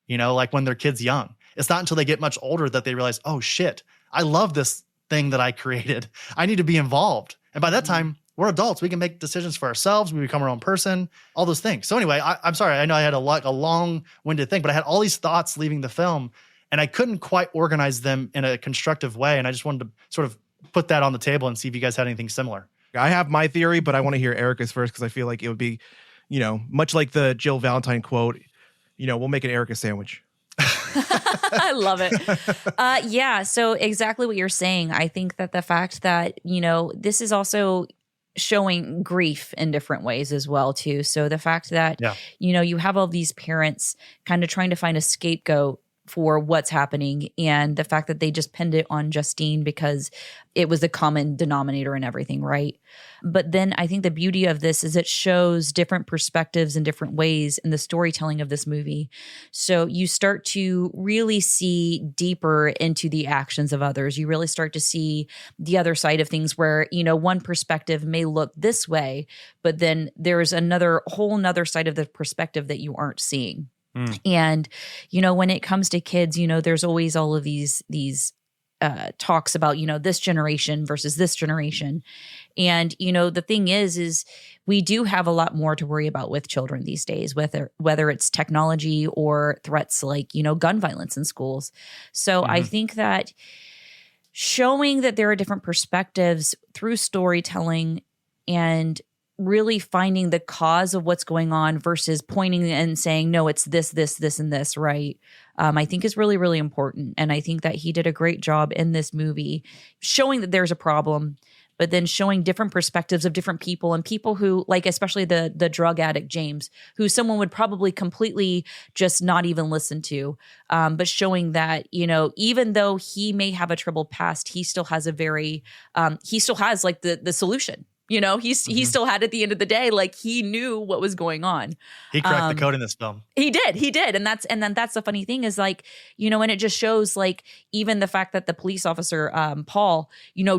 like when their kid's young. It's not until they get much older that they realize, oh shit, I love this thing that I created. I need to be involved. And by that time, we're adults. We can make decisions for ourselves. We become our own person, all those things. So anyway, I'm sorry. I know I had a long-winded thing, but I had all these thoughts leaving the film, and I couldn't quite organize them in a constructive way. And I just wanted to sort of put that on the table and see if you guys had anything similar. I have my theory, but I want to hear Erica's first, because I feel like it would be, much like the Jill Valentine quote, we'll make an Erica sandwich. I love it. Yeah. So exactly what you're saying. I think that the fact that, this is also showing grief in different ways as well too. So the fact that, you have all these parents kind of trying to find a scapegoat for what's happening, and the fact that they just pinned it on Justine because it was the common denominator in everything, right? But then I think the beauty of this is it shows different perspectives in different ways in the storytelling of this movie. So you start to really see deeper into the actions of others. You really start to see the other side of things where, one perspective may look this way, but then there's whole nother side of the perspective that you aren't seeing. And, when it comes to kids, there's always all of these talks about, this generation versus this generation. And, the thing is we do have a lot more to worry about with children these days, whether it's technology or threats like, gun violence in schools. So I think that showing that there are different perspectives through storytelling and really finding the cause of what's going on versus pointing and saying, no, it's this, and this, right? I think is really, really important. And I think that he did a great job in this movie showing that there's a problem, but then showing different perspectives of different people, and people who, like especially the drug addict James, who someone would probably completely just not even listen to, but showing that, even though he may have a troubled past, he still has he still has like the solution. He still had, at the end of the day, like he knew what was going on. He cracked the code in this film. He did. And then that's the funny thing is like, and it just shows like even the fact that the police officer, Paul,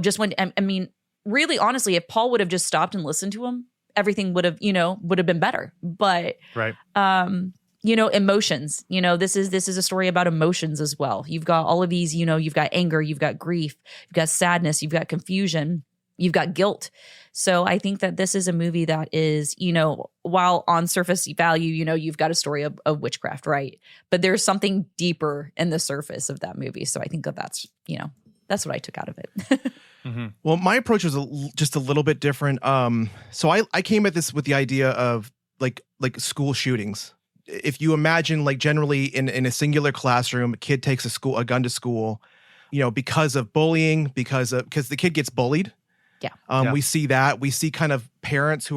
just went, I mean, really honestly, if Paul would have just stopped and listened to him, everything would have been better. But, right. Emotions, this is a story about emotions as well. You've got all of these, you've got anger, you've got grief, you've got sadness, you've got confusion, you've got guilt. So I think that this is a movie that is, while on surface value, you've got a story of witchcraft, right? But there's something deeper in the surface of that movie. So I think that's what I took out of it. Well, my approach was just a little bit different. So I came at this with the idea of like school shootings. If you imagine like generally in a singular classroom, a kid takes a gun to school, because of bullying, because the kid gets bullied. Yeah. We see that. We see kind of parents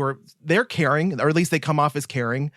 they're caring, or at least they come off as caring.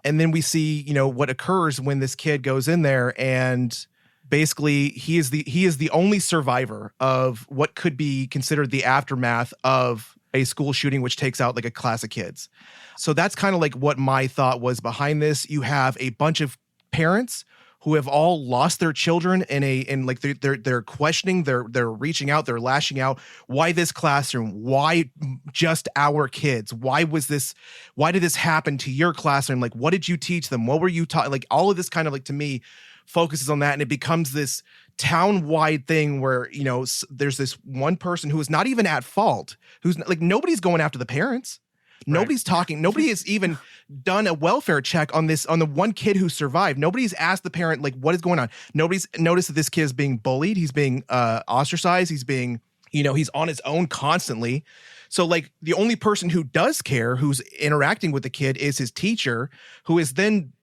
And then we see, what occurs when this kid goes in there and basically he is the only survivor of what could be considered the aftermath of a school shooting, which takes out like a class of kids. So that's kind of like what my thought was behind this. You have a bunch of parents who have all lost their children in like they're questioning, they're reaching out, they're lashing out. Why this classroom? Why just our kids? Why did this happen to your classroom? Like, what did you teach them? What were you taught? Like, all of this kind of like, to me, focuses on that, and it becomes this town-wide thing where, you know, there's this one person who is not even at fault, who's like, nobody's going after the parents. Nobody's talking. Nobody has even done a welfare check on the one kid who survived. Nobody's asked the parent, like, what is going on? Nobody's noticed that this kid is being bullied. He's being ostracized. He's being, you know, he's on his own constantly. So like the only person who does care, who's interacting with the kid, is his teacher, who is then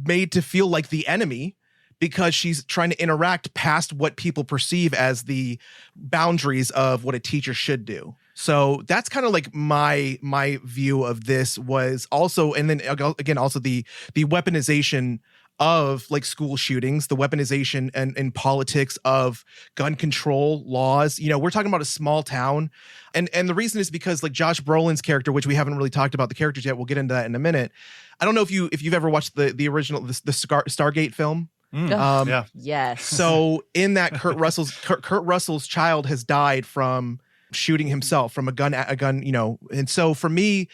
made to feel like the enemy because she's trying to interact past what people perceive as the boundaries of what a teacher should do. So that's kind of like my view of this was also, and then again, also the weaponization of like school shootings, the weaponization and politics of gun control laws. You know, we're talking about a small town. And the reason is because like Josh Brolin's character, which we haven't really talked about the characters yet. We'll get into that in a minute. I don't know if you've ever watched the original, the Stargate film. Yeah. Yes. So in that Kurt Russell's child has died from shooting himself from a gun, you know. And so for me,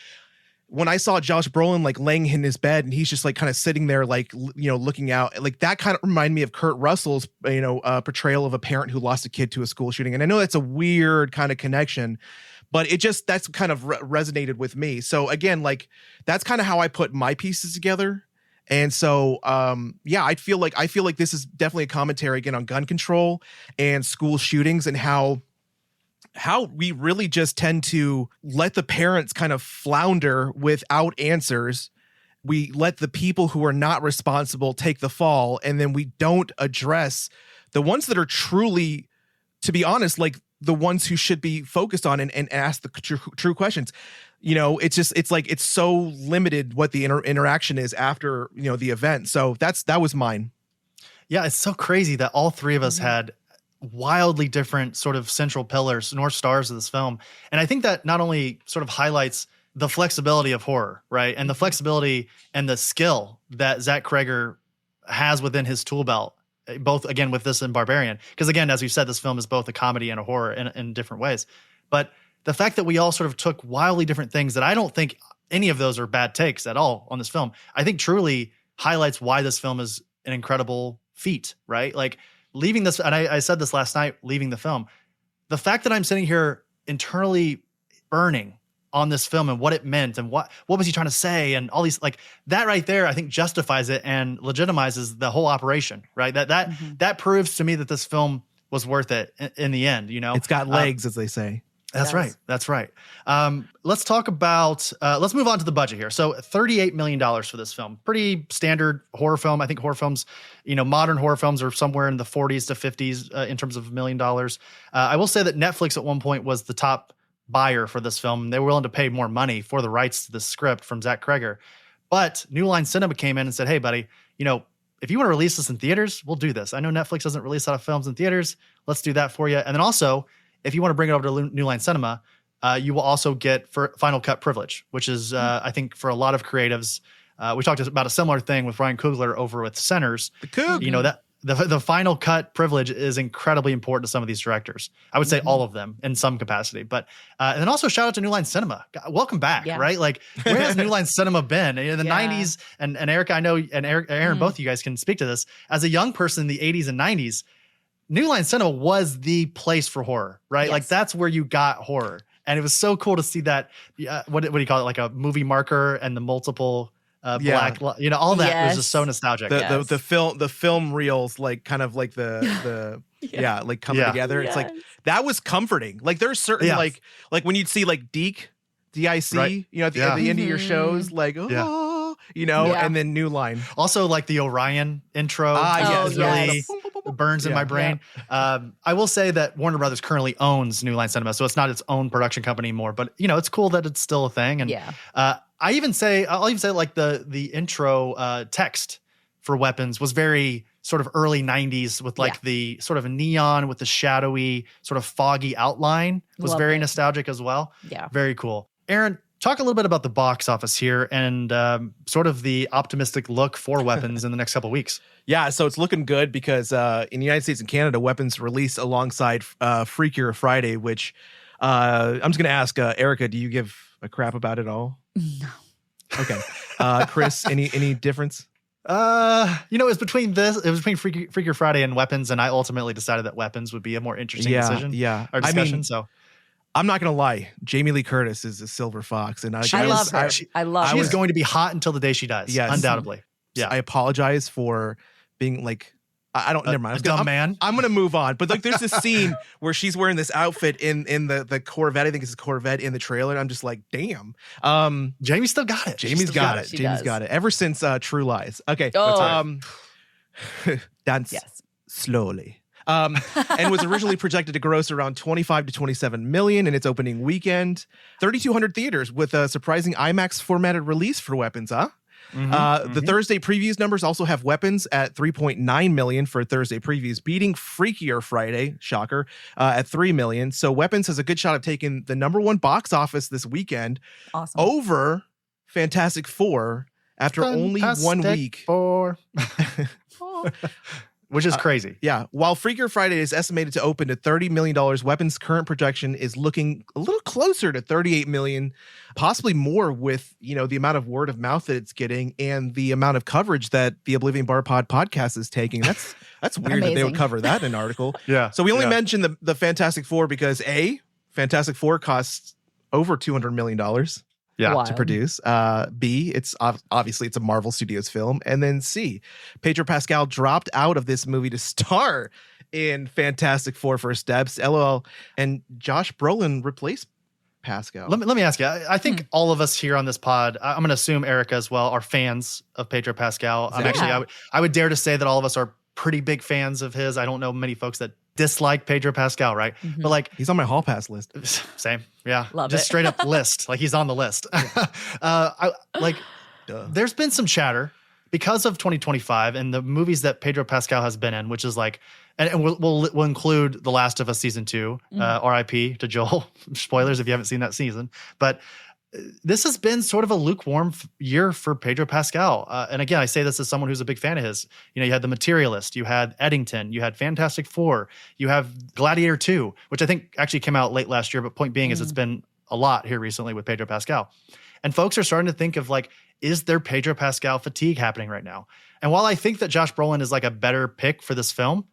when I saw Josh Brolin like laying in his bed and he's just like kind of sitting there, like, you know, looking out, like that kind of reminded me of Kurt Russell's, you know, portrayal of a parent who lost a kid to a school shooting. And I know that's a weird kind of connection, but that's kind of resonated with me. So again, like that's kind of how I put my pieces together. And so, yeah, I feel like this is definitely a commentary again on gun control and school shootings and how we really just tend to let the parents kind of flounder without answers. We let the people who are not responsible take the fall, and then we don't address the ones that are truly, to be honest, like the ones who should be focused on and ask the true questions. You know, it's like it's so limited what the interaction is after, you know, the event. So that was mine. Yeah, it's so crazy that all three of us had wildly different sort of central pillars, North Stars of this film. And I think that not only sort of highlights the flexibility of horror, right? And the flexibility and the skill that Zach Cregger has within his tool belt, both again with this and Barbarian. Because again, as you said, this film is both a comedy and a horror in different ways. But the fact that we all sort of took wildly different things that I don't think any of those are bad takes at all on this film, I think truly highlights why this film is an incredible feat, right? Like, leaving this, and I said this last night, leaving the film, the fact that I'm sitting here internally burning on this film and what it meant and what was he trying to say and all these, like that right there, I think justifies it and legitimizes the whole operation, right? That proves to me that this film was worth it in the end, you know? It's got legs, as they say. That's right. That's right. Let's talk about, let's move on to the budget here. So $38 million for this film, pretty standard horror film. I think horror films, you know, modern horror films are somewhere in the 40s to 50s in terms of $1 million. I will say that Netflix at one point was the top buyer for this film. They were willing to pay more money for the rights to the script from Zach Cregger. But New Line Cinema came in and said, hey, buddy, you know, if you want to release this in theaters, we'll do this. I know Netflix doesn't release a lot of films in theaters. Let's do that for you. And then also, if you want to bring it over to New Line Cinema, you will also get final cut privilege, which is, I think, for a lot of creatives. We talked about a similar thing with Ryan Coogler over with Centers. You know, that the final cut privilege is incredibly important to some of these directors. I would say all of them in some capacity. But and then also shout out to New Line Cinema. Welcome back, right? Like, where has New Line Cinema been in the 90s? And Erica, I know, and Aaron, both of you guys can speak to this. As a young person in the 80s and 90s, New Line Cinema was the place for horror, right? Yes. Like that's where you got horror. And it was so cool to see that, what do you call it? Like a movie marker and the multiple black, you know, all that was just so nostalgic. The film reels, like kind of like the like coming together. It's like, that was comforting. Like there's certain, like when you'd see like DIC, right. You know, at the end of your shows, like, you know, and then New Line. Also like the Orion intro. Really burns in my brain. I will say that Warner Brothers currently owns New Line Cinema, so it's not its own production company anymore, but you know, it's cool that it's still a thing. And I'll even say like the intro text for Weapons was very sort of early 90s with like the sort of neon with the shadowy sort of foggy outline. Was Loved very it. nostalgic as well. Yeah. Very cool. Aaron, talk a little bit about the box office here and sort of the optimistic look for Weapons in the next couple of weeks. Yeah, so it's looking good because in the United States and Canada, Weapons released alongside Freakier Friday, which I'm just going to ask Erica, do you give a crap about it all? No. Okay. Chris, any difference? It was between Freakier Friday and Weapons, and I ultimately decided that Weapons would be a more interesting decision. Yeah. Or discussion. I mean, so I'm not going to lie. Jamie Lee Curtis is a silver fox. And I love her. I love she her. is going to be hot until the day she dies. Yes. Undoubtedly. Yeah. I apologize for being like, I don't, never mind. Man. I'm going to move on. But like, there's this scene where she's wearing this outfit in the Corvette. I think it's a Corvette in the trailer. And I'm just like, damn. Jamie still got it. Jamie's got it. She Jamie's does. got it. Ever since True Lies. Okay. Oh. Dance Yes. slowly. And was originally projected to gross around 25 to 27 million in its opening weekend. 3,200 theaters with a surprising IMAX formatted release for Weapons, huh? The Thursday previews numbers also have Weapons at 3.9 million for Thursday previews, beating Freakier Friday, shocker, at 3 million. So Weapons has a good shot of taking the #1 box office this weekend Awesome. over Fantastic Four after only 1 week. Four. Which is crazy. Yeah. While Freakier Friday is estimated to open to $30 million, Weapons' current projection is looking a little closer to 38 million, possibly more with, the amount of word of mouth that it's getting and the amount of coverage that the Oblivion Bar podcast is taking. That's weird that they would cover that in an article. Yeah. So we only mentioned the Fantastic Four because A, Fantastic Four costs over $200 million. Wild. To produce. B, it's obviously it's a Marvel Studios film, and then C, Pedro Pascal dropped out of this movie to star in Fantastic Four: First Steps. LOL, and Josh Brolin replaced Pascal. Let me ask you. I think all of us here on this pod, I'm going to assume Erica as well, are fans of Pedro Pascal. Yeah. I would dare to say that all of us are pretty big fans of his. I don't know many folks that dislike Pedro Pascal, right? Mm-hmm. But like, he's on my hall pass list. Same, yeah, Love just it. straight up list. Like he's on the list. There's been some chatter because of 2025 and the movies that Pedro Pascal has been in, which is like, and we'll include The Last of Us season 2, R.I.P. to Joel. Spoilers if you haven't seen that season, but. This has been sort of a lukewarm year for Pedro Pascal. And again, I say this as someone who's a big fan of his. You had The Materialist, you had Eddington, you had Fantastic Four, you have Gladiator 2, which I think actually came out late last year. But point being is it's been a lot here recently with Pedro Pascal. And folks are starting to think of like, is there Pedro Pascal fatigue happening right now? And while I think that Josh Brolin is like a better pick for this film,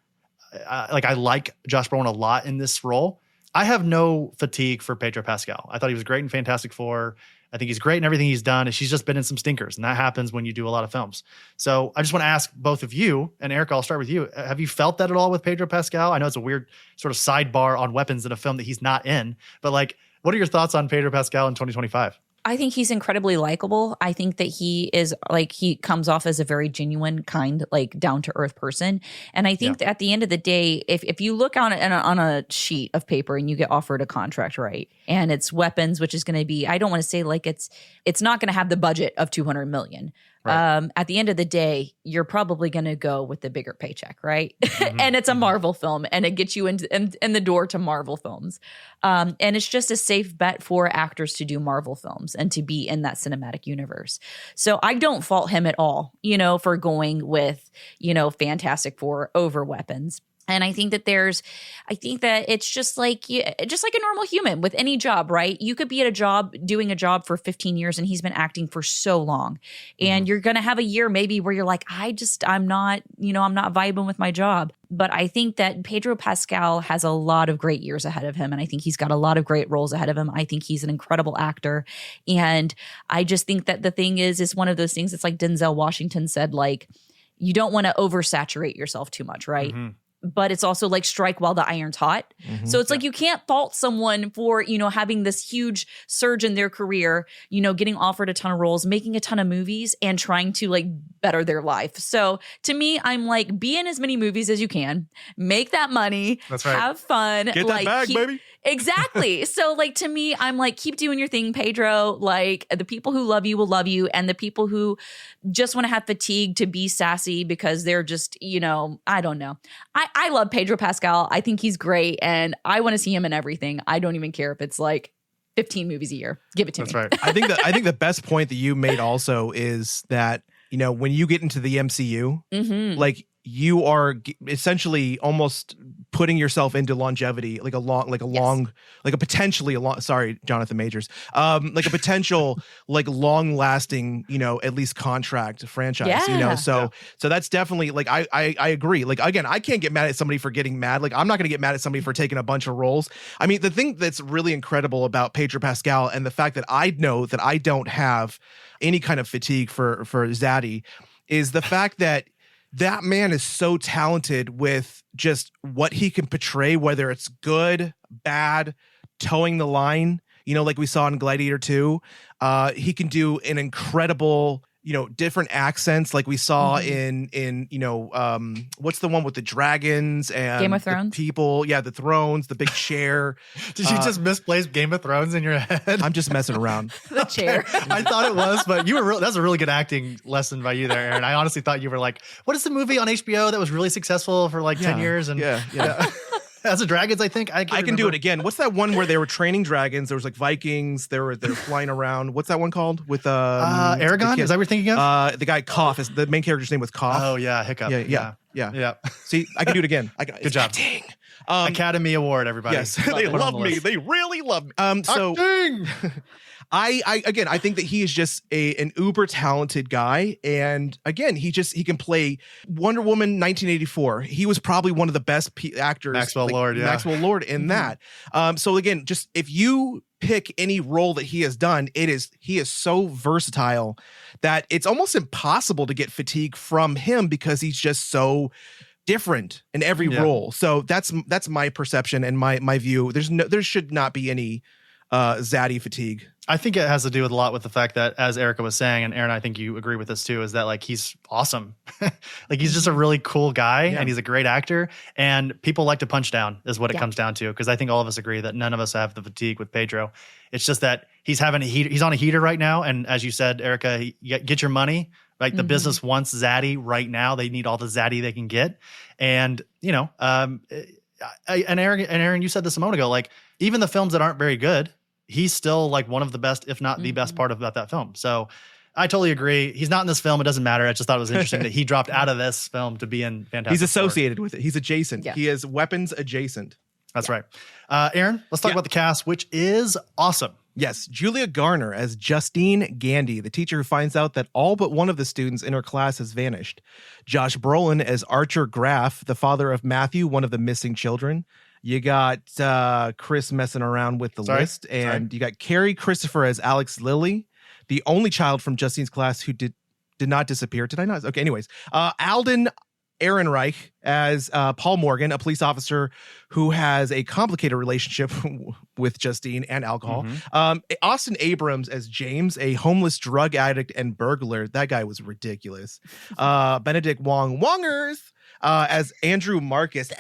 I like Josh Brolin a lot in this role. I have no fatigue for Pedro Pascal. I thought he was great in Fantastic Four. I think he's great in everything he's done. She's just been in some stinkers, and that happens when you do a lot of films. So I just want to ask both of you, and Erica, I'll start with you. Have you felt that at all with Pedro Pascal? I know it's a weird sort of sidebar on Weapons in a film that he's not in, but like, what are your thoughts on Pedro Pascal in 2025? I think he's incredibly likable. I think that he is like, he comes off as a very genuine, kind, like down to earth person. And I think that at the end of the day, if you look on a sheet of paper and you get offered a contract, right, and it's Weapons, which is going to be, I don't want to say like it's not going to have the budget of 200 million. Right. At the end of the day, you're probably going to go with the bigger paycheck, right? And it's a Marvel film, and it gets you in the door to Marvel films. And it's just a safe bet for actors to do Marvel films and to be in that cinematic universe. So I don't fault him at all, for going with, Fantastic Four over Weapons. And I think that it's just like a normal human with any job, right? You could be at doing a job for 15 years, and he's been acting for so long. And you're going to have a year maybe where you're like, I'm not vibing with my job. But I think that Pedro Pascal has a lot of great years ahead of him. And I think he's got a lot of great roles ahead of him. I think he's an incredible actor. And I just think that the thing is one of those things. It's like Denzel Washington said, like, you don't want to oversaturate yourself too much, right? But it's also like strike while the iron's hot. So it's like you can't fault someone for, having this huge surge in their career, getting offered a ton of roles, making a ton of movies, and trying to like better their life. So to me, I'm like, be in as many movies as you can, make that money, That's right. have fun. Get that like, bag, baby. Exactly. So like to me, I'm like, keep doing your thing, Pedro. Like the people who love you will love you. And the people who just want to have fatigue to be sassy because they're just, I don't know. I love Pedro Pascal. I think he's great. And I want to see him in everything. I don't even care if it's like 15 movies a year. Give it to me. That's right. I think the best point that you made also is that, when you get into the MCU, like you are essentially almost putting yourself into longevity, like a potentially a long, sorry, Jonathan Majors, like a potential, like long lasting, at least contract franchise, so that's definitely like, I agree. Like, again, I can't get mad at somebody for getting mad. Like, I'm not going to get mad at somebody for taking a bunch of roles. I mean, the thing that's really incredible about Pedro Pascal and the fact that I know that I don't have any kind of fatigue for Zaddy is the fact that man is so talented with just what he can portray, whether it's good, bad, towing the line, like we saw in Gladiator 2. He can do an incredible, different accents like we saw in what's the one with the dragons and Game of Thrones? People. Yeah, the thrones, the big chair. Did you just misplace Game of Thrones in your head? I'm just messing around. The chair. I thought it was, but that's a really good acting lesson by you there, Aaron. I honestly thought you were like, what is the movie on HBO that was really successful for like 10 years? And yeah. As a Dragons, I think I can do it again. What's that one where they were training dragons? There was like Vikings. They're flying around. What's that one called? With Aragon? Is that what you're thinking of? The guy Cough. Is the main character's name was Cough? Oh yeah, Hiccup. Yeah. See, I can do it again. Good job. Acting. Academy Award, everybody. Yes, they love me. They really love me. So I think that he is just an uber talented guy, and again, he can play Wonder Woman 1984. He was probably one of the best actors, Maxwell Lord in that. So again, just if you pick any role that he has done, he is so versatile that it's almost impossible to get fatigue from him because he's just so different in every role. So that's my perception and my view. There should not be any Zaddy fatigue. I think it has to do with a lot with the fact that, as Erica was saying, and Aaron, I think you agree with this too, is that like he's awesome. Like he's just a really cool guy and he's a great actor, and people like to punch down is what it comes down to. Because I think all of us agree that none of us have the fatigue with Pedro. It's just that he's having he's on a heater right now, and as you said, Erica, get your money. Like the business wants Zaddy right now. They need all the Zaddy they can get, and and Aaron, you said this a moment ago. Like even the films that aren't very good, he's still like one of the best, if not the best part about that film. So I totally agree. He's not in this film. It doesn't matter. I just thought it was interesting that he dropped out of this film to be in Fantastic He's associated with it. He's adjacent. Yeah. He is weapons adjacent. That's right. Aaron, let's talk about the cast, which is awesome. Yes, Julia Garner as Justine Gandy, the teacher who finds out that all but one of the students in her class has vanished. Josh Brolin as Archer Graff, the father of Matthew, one of the missing children. You got Chris messing around with the list, and you got Carrie Christopher as Alex Lilly, the only child from Justine's class who did not disappear. Did I not? Okay, anyways. Alden Ehrenreich as Paul Morgan, a police officer who has a complicated relationship with Justine and alcohol. Austin Abrams as James, a homeless drug addict and burglar. That guy was ridiculous. Benedict Wongers as Andrew Marcus,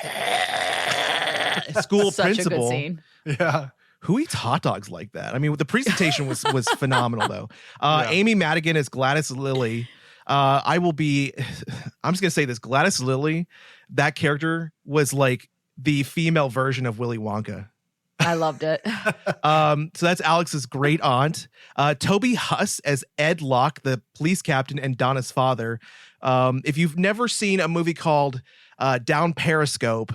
school Such principal. A good scene. Yeah. Who eats hot dogs like that? I mean, the presentation was phenomenal, though. Amy Madigan as Gladys Lilly. I'm just gonna say this: Gladys Lilly, that character was like the female version of Willy Wonka. I loved it. So that's Alex's great aunt. Toby Huss as Ed Locke, the police captain and Donna's father. If you've never seen a movie called Down Periscope,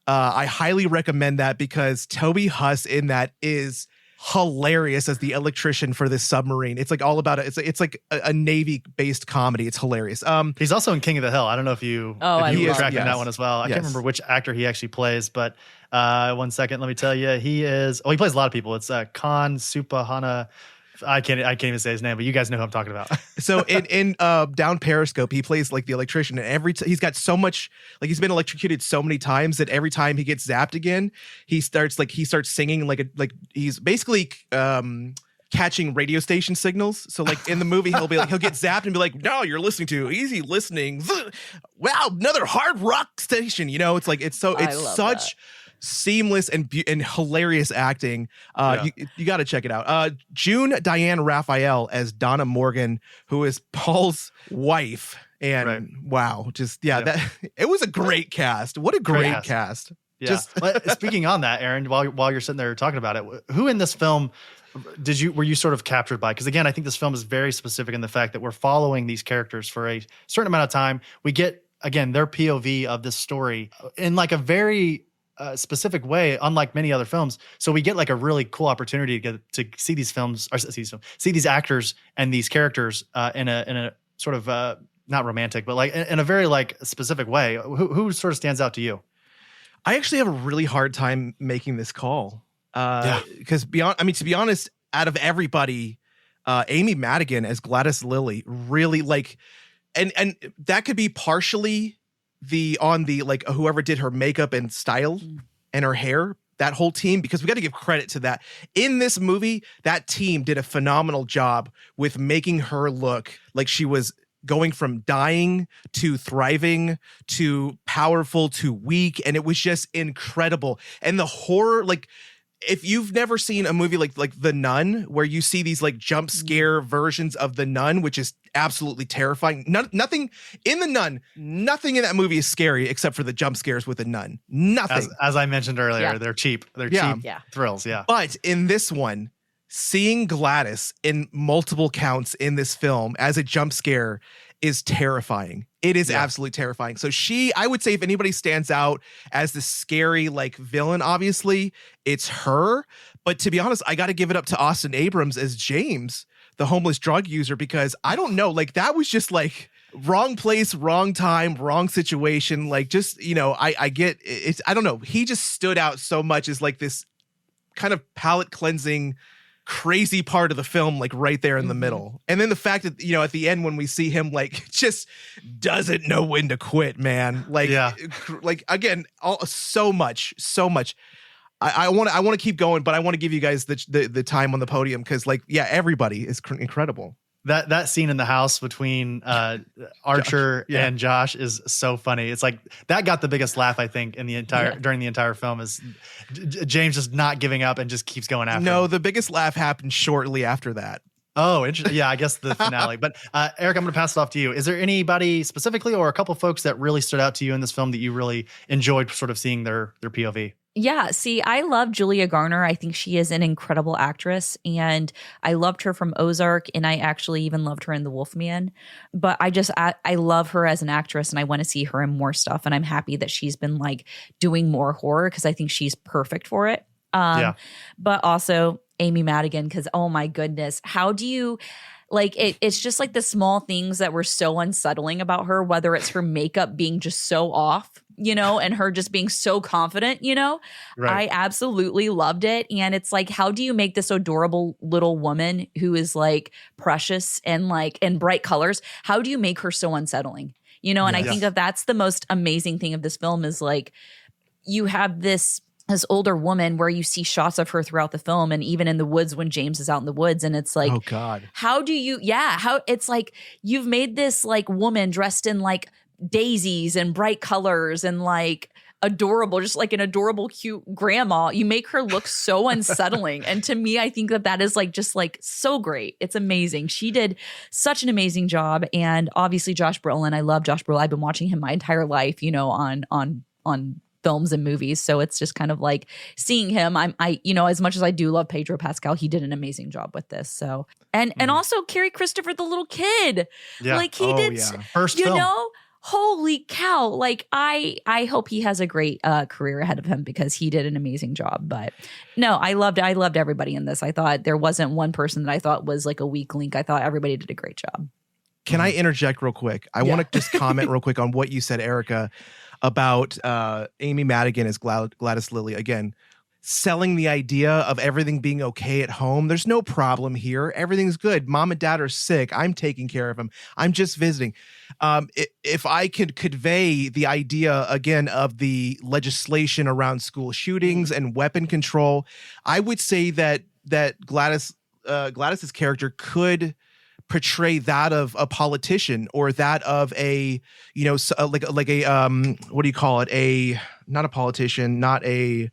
I highly recommend that because Toby Huss in that is hilarious as the electrician for this submarine. It's like all about it. It's like a Navy-based comedy. It's hilarious. He's also in King of the Hill. I don't know if you were tracking that one as well. I can't remember which actor he actually plays, but 1 second, let me tell you. He plays a lot of people. It's Khan Supahana. I can't even say his name, but you guys know who I'm talking about. So in Down Periscope, he plays like the electrician, and he's got so much, like he's been electrocuted so many times that every time he gets zapped again, he starts singing like he's basically catching radio station signals. So like in the movie, he'll get zapped and be like, "No, you're listening to Easy Listening. Wow, another hard rock station." It's like it's such seamless and hilarious acting. You got to check it out. June Diane Raphael as Donna Morgan, who is Paul's wife. And wow, that it was a great cast. What a great cast. Yeah. Just speaking on that, Aaron, while you're sitting there talking about it, who in this film were you sort of captured by? Because again, I think this film is very specific in the fact that we're following these characters for a certain amount of time. We get, again, their POV of this story in like a very specific way, unlike many other films. So we get like a really cool opportunity to see these films, or see these actors and these characters in a sort of not romantic, but like in a very like specific way. Who sort of stands out to you? I actually have a really hard time making this call. Because to be honest, out of everybody, Amy Madigan as Gladys Lilly really like, and that could be partially whoever did her makeup and style and her hair, that whole team, because we got to give credit to that. In this movie, that team did a phenomenal job with making her look like she was going from dying to thriving to powerful to weak. And it was just incredible. And the horror, like, if you've never seen a movie like The Nun, where you see these like jump scare versions of The Nun, which is absolutely terrifying. Nothing in The Nun, nothing in that movie is scary except for the jump scares with The Nun. Nothing. As I mentioned earlier, they're cheap. They're cheap thrills. Yeah. But in this one, seeing Gladys in multiple counts in this film as a jump scare is terrifying. It is absolutely terrifying. So I would say if anybody stands out as the scary like villain, obviously it's her. But to be honest, I got to give it up to Austin Abrams as James, the homeless drug user, because I don't know, like that was just like wrong place, wrong time, wrong situation. Like just, I get it's, I don't know. He just stood out so much as like this kind of palate cleansing crazy part of the film, like right there in the middle. And then the fact that, at the end when we see him like just doesn't know when to quit, man. Like, like again, so much. I want to keep going, but I want to give you guys the time on the podium because everybody is incredible. That scene in the house between Archer and Josh is so funny. It's like that got the biggest laugh, I think, in the during the entire film is James just not giving up and just keeps going after him. The biggest laugh happened shortly after that. Oh, interesting. Yeah, I guess the finale. But Eric, I'm going to pass it off to you. Is there anybody specifically or a couple folks that really stood out to you in this film that you really enjoyed sort of seeing their POV? Yeah, see, I love Julia Garner. I think she is an incredible actress, and I loved her from Ozark, and I actually even loved her in The Wolfman. But I love her as an actress, and I want to see her in more stuff, and I'm happy that she's been like doing more horror because I think she's perfect for it. But also Amy Madigan, because oh my goodness, how do you like it? It's just like the small things that were so unsettling about her, whether it's her makeup being just so off, and her just being so confident, I absolutely loved it. And it's like, how do you make this adorable little woman who is like precious and like in bright colors? How do you make her so unsettling? And I think that's the most amazing thing of this film is like, you have this older woman where you see shots of her throughout the film and even in the woods when James is out in the woods. And it's like, oh God, how do you, how it's like, you've made this like woman dressed in like daisies and bright colors and like adorable, just like an adorable, cute grandma. You make her look so unsettling. And to me, I think that is like, just like so great. It's amazing. She did such an amazing job. And obviously Josh Brolin, I love Josh Brolin. I've been watching him my entire life, on films and movies. So it's just kind of like seeing him. As much as I do love Pedro Pascal, he did an amazing job with this. So, and also Carrie Christopher, the little kid, like he did, first film. Holy cow. Like I hope he has a great career ahead of him because he did an amazing job. But no, I loved everybody in this. I thought there wasn't one person that I thought was like a weak link. I thought everybody did a great job. Can I interject real quick? I want to just comment real quick on what you said, Erica, about Amy Madigan as Gladys Lilly. Again, selling the idea of everything being okay at home. There's no problem here. Everything's good. Mom and dad are sick. I'm taking care of them. I'm just visiting. If I could convey the idea again of the legislation around school shootings and weapon control, I would say that Gladys's character could portray that of a politician or that of a, you know, like a what do you call it? Not a politician, not a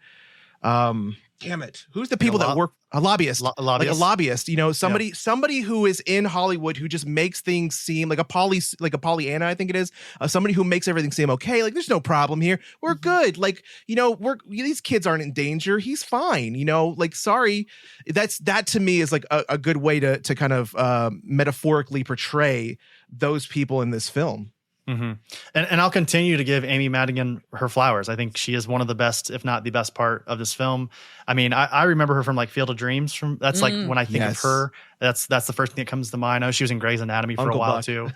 damn it. Who's the people that work? A lobbyist. Lobbyist. Like a lobbyist, you know, somebody who is in Hollywood who just makes things seem like a Pollyanna, I think it is. Somebody who makes everything seem okay. Like, there's no problem here. We're good. Like, you know, these kids aren't in danger. He's fine. You know, like, sorry. That to me is like a good way to kind of metaphorically portray those people in this film. Mm-hmm. And I'll continue to give Amy Madigan her flowers. I think she is one of the best, if not the best part of this film. I mean, I remember her from like Field of Dreams. That's like when I think of her, that's the first thing that comes to mind. I know she was in Grey's Anatomy for Uncle a while Buck. too.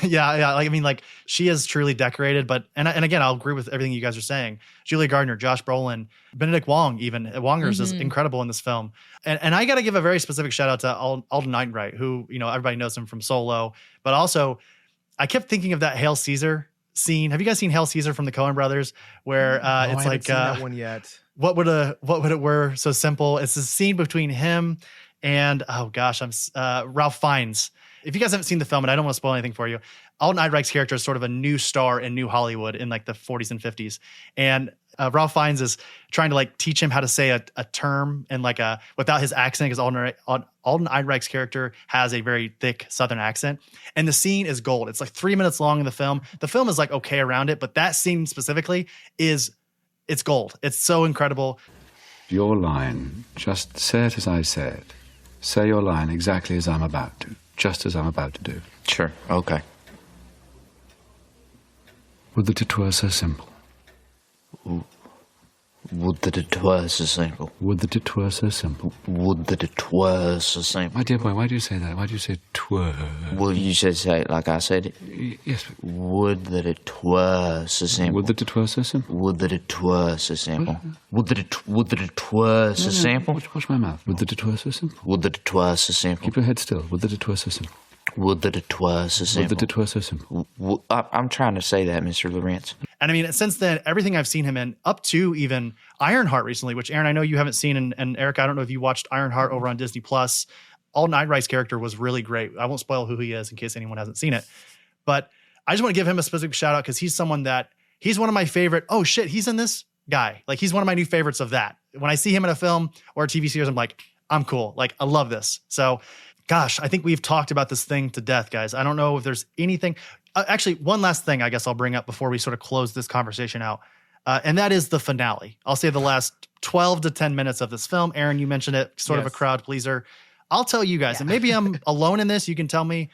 Yeah. Like, I mean, like she is truly decorated, but, and again, I'll agree with everything you guys are saying. Julia Gardner, Josh Brolin, Benedict Wong, even Wongers is incredible in this film. And I got to give a very specific shout out to Alden Ehrenreich, who, you know, everybody knows him from Solo, but also I kept thinking of that Hail Caesar scene. Have you guys seen Hail Caesar from the Coen brothers where it's like seen that one yet. What would it were so simple? It's a scene between him and Ralph Fiennes. If you guys haven't seen the film, and I don't want to spoil anything for you, Alden Ehrenreich's character is sort of a new star in New Hollywood in like the 40s and 50s. And Ralph Fiennes is trying to like teach him how to say a term and like without his accent, because Alden Ehrenreich's character has a very thick Southern accent. And the scene is gold. It's like 3 minutes long in the film. The film is like okay around it, but that scene specifically it's gold. It's so incredible. Your line, just say it as I say it. Say your line exactly as I'm about to. Just as I'm about to do. Sure, okay. Would that it were so simple. Would that it were so simple. Would that it were so simple. Would that it were so simple. My dear boy, why do you say that? Why do you say twere? Well, you should say it like I said it. Yes. Would that it were so simple. Would that it were so simple. Would that it were so simple. Would that it were so simple. Watch my mouth. Would that it were so simple. Would that it were so simple. Keep your head still. Would that it were so simple. Would that it were so simple. Would that it were so simple. I'm trying to say that, Mr. Lawrence. And I mean, since then, everything I've seen him in, up to even Ironheart recently, which Aaron, I know you haven't seen, and Eric, I don't know if you watched Ironheart over on Disney Plus. Alden Ehrenreich's character was really great. I won't spoil who he is in case anyone hasn't seen it, but I just want to give him a specific shout out because he's one of my favorite. Oh shit, he's in this guy. Like, he's one of my new favorites of that. When I see him in a film or a TV series, I'm like, I'm cool. Like, I love this. So, gosh, I think we've talked about this thing to death, guys. I don't know if there's anything. Actually, one last thing I guess I'll bring up before we sort of close this conversation out. And that is the finale. I'll say the last 12 to 10 minutes of this film. Aaron, you mentioned it, sort of a crowd pleaser. I'll tell you guys, and maybe I'm alone in this. You can tell me.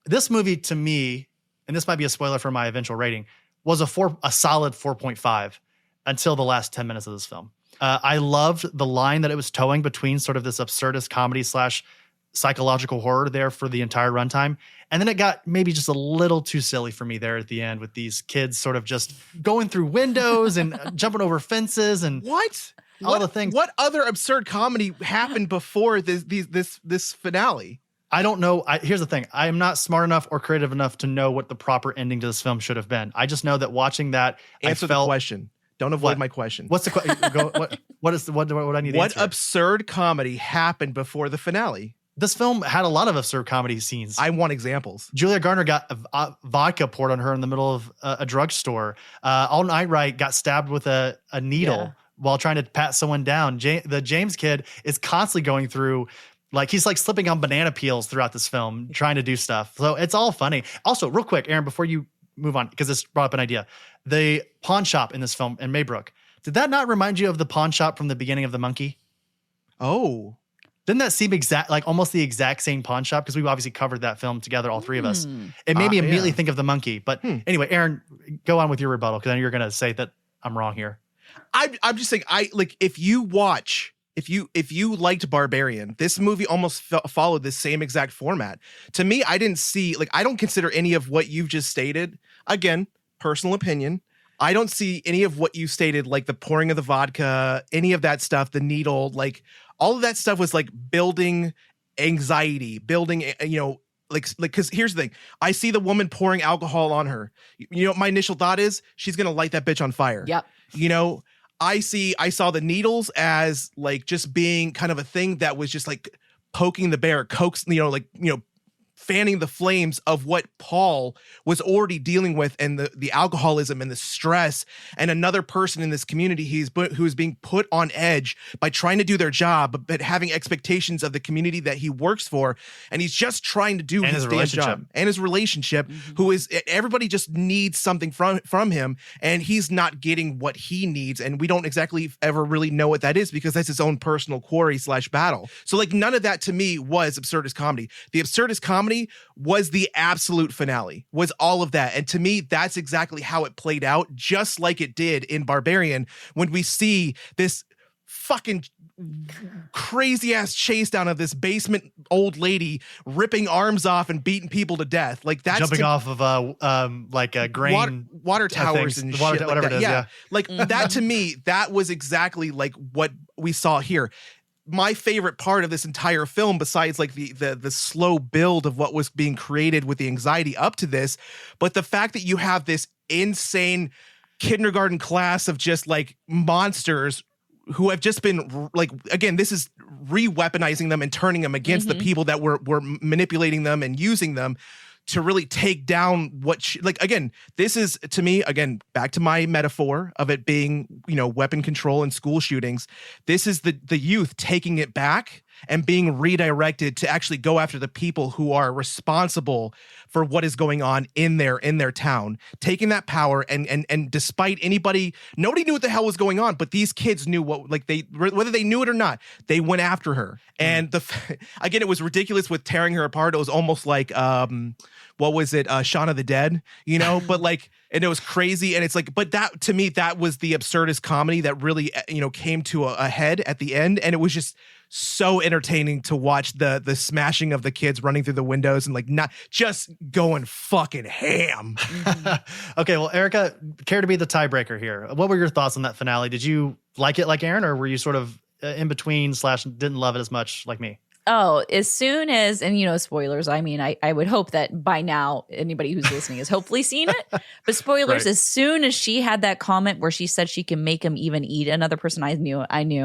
This movie to me, and this might be a spoiler for my eventual rating, was a solid 4.5 until the last 10 minutes of this film. I loved the line that it was towing between sort of this absurdist comedy / psychological horror there for the entire runtime. And then it got maybe just a little too silly for me there at the end with these kids sort of just going through windows and jumping over fences and all the things. What other absurd comedy happened before this finale? I don't know. Here's the thing. I am not smart enough or creative enough to know what the proper ending to this film should have been. I just know that watching that, Answer the question. Don't avoid my question. What's the question? What do I need to answer? What absurd comedy happened before the finale? This film had a lot of absurd comedy scenes. I want examples. Julia Gardner got vodka poured on her in the middle of a drugstore. Alden Ehrenreich got stabbed with a needle while trying to pat someone down. The James kid is constantly going through, like, he's like slipping on banana peels throughout this film, trying to do stuff. So it's all funny. Also, real quick, Aaron, before you move on, because this brought up an idea. The pawn shop in this film in Maybrook, did that not remind you of the pawn shop from the beginning of The Monkey? Oh. Didn't that seem almost the exact same pawn shop? Because we've obviously covered that film together, all three of us. It made me immediately think of The Monkey. But anyway, Aaron, go on with your rebuttal, because then you're going to say that I'm wrong here. I'm just saying, if you liked Barbarian, this movie almost followed the same exact format. To me, I don't consider any of what you've just stated, again, personal opinion. I don't see any of what you stated, like the pouring of the vodka, any of that stuff, the needle, like all of that stuff was like building anxiety, building, because here's the thing. I see the woman pouring alcohol on her. My initial thought is she's going to light that bitch on fire. Yep. I saw the needles as like just being kind of a thing that was just like poking the bear, fanning the flames of what Paul was already dealing with, and the alcoholism and the stress, and another person in this community who is being put on edge by trying to do their job, but having expectations of the community that he works for, and he's just trying to do his damn job, and his relationship, who is, everybody just needs something from him, and he's not getting what he needs, and we don't exactly ever really know what that is, because that's his own personal quarry / battle. So like, none of that to me was absurdist comedy. The absurdist comedy was the absolute finale, was all of that. And to me, that's exactly how it played out, just like it did in Barbarian, when we see this fucking crazy ass chase down of this basement old lady ripping arms off and beating people to death. Like, that's jumping off of like a grain water towers and water, shit, whatever like it is. Yeah. Like that to me, that was exactly like what we saw here. My favorite part of this entire film, besides like the slow build of what was being created with the anxiety up to this, but the fact that you have this insane kindergarten class of just like monsters who have just been like, again, this is re-weaponizing them and turning them against the people that were manipulating them and using them to really take down like, again, this is, to me, again, back to my metaphor of it being, weapon control and school shootings. This is the youth taking it back and being redirected to actually go after the people who are responsible for what is going on in their town, taking that power. And despite nobody knew what the hell was going on, but these kids knew whether they knew it or not, they went after her. And again, it was ridiculous with tearing her apart. It was almost like, what was it? Shaun of the Dead, but like, and it was crazy. And it's like, but that, to me, that was the absurdist comedy that really, came to a head at the end. And it was just so entertaining to watch the smashing of the kids running through the windows and like not just going fucking ham. Okay. Well, Erica, care to be the tiebreaker here? What were your thoughts on that finale? Did you like it like Aaron, or were you sort of in between / didn't love it as much like me? Oh, as soon as, and spoilers, I mean, I would hope that by now anybody who's listening has hopefully seen it. But spoilers, right. As soon as she had that comment where she said she can make him even eat another person, I knew.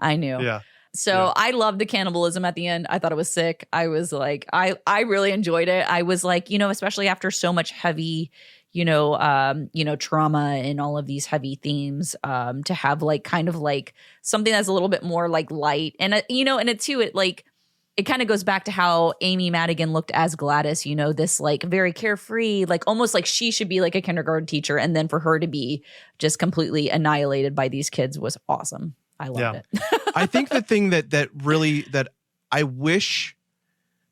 Yeah. So I loved the cannibalism at the end. I thought it was sick. I was like, I really enjoyed it. I was like, especially after so much heavy, trauma and all of these heavy themes, to have like kind of like something that's a little bit more like light. And, and it too, it kind of goes back to how Amy Madigan looked as Gladys, this like very carefree, like almost like she should be like a kindergarten teacher. And then for her to be just completely annihilated by these kids was awesome. I loved it. I think the thing that I wish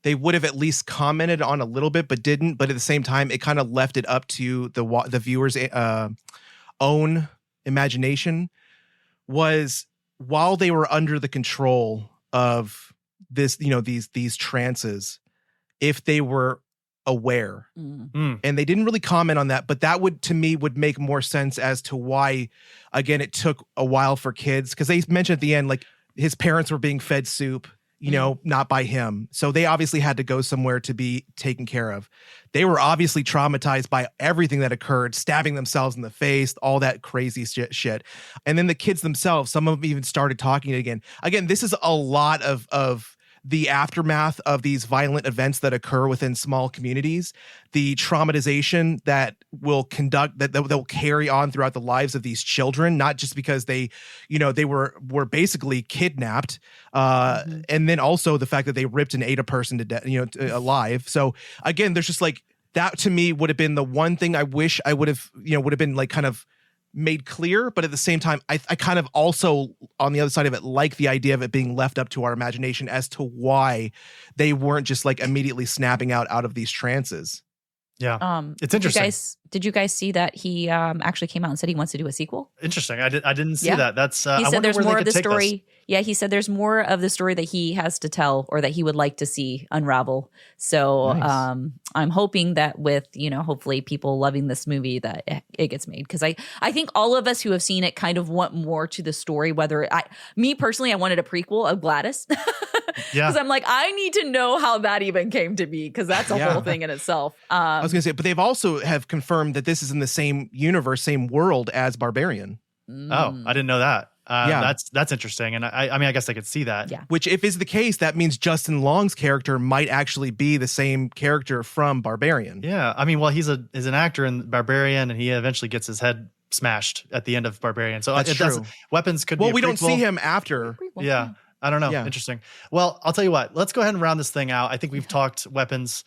they would have at least commented on a little bit, but didn't. But at the same time, it kind of left it up to the viewer's own imagination, was while they were under the control of this, these trances, if they were aware. And they didn't really comment on that, but that would make more sense as to why, again, it took a while for kids, because they mentioned at the end, like, his parents were being fed soup, not by him. So they obviously had to go somewhere to be taken care of. They were obviously traumatized by everything that occurred, stabbing themselves in the face, all that crazy shit. And then the kids themselves, some of them even started talking again. Again, this is a lot of the aftermath of these violent events that occur within small communities, the traumatization that will carry on throughout the lives of these children, not just because they were basically kidnapped, and then also the fact that they ripped and ate a person to death, alive. So again, there's just like that, to me, would have been the one thing I wish I would have been like kind of made clear. But at the same time, I kind of also, on the other side of it, like the idea of it being left up to our imagination as to why they weren't just like immediately snapping out of these trances. Yeah. It's interesting. Did you guys see that he actually came out and said he wants to do a sequel? Interesting. I didn't see that. That's he said there's more of the story. Yeah, he said there's more of the story that he has to tell, or that he would like to see unravel. So nice. I'm hoping that with, hopefully people loving this movie, that it gets made. Because I think all of us who have seen it kind of want more to the story. Me personally, I wanted a prequel of Gladys. Yeah. Because I'm like, I need to know how that even came to be, because that's a whole thing in itself. I was going to say, but they've also have confirmed that this is in the same universe, same world as Barbarian. Oh, I didn't know that. That's interesting. And I mean, I guess I could see that. Yeah. Which, if is the case, that means Justin Long's character might actually be the same character from Barbarian. Yeah. I mean, well, he's an actor in Barbarian, and he eventually gets his head smashed at the end of Barbarian. So That's true. Weapons could Well, be a we don't see prequel. him after. Yeah. I don't know. Yeah. Interesting. Well, I'll tell you what. Let's go ahead and round this thing out. I think we've talked weapons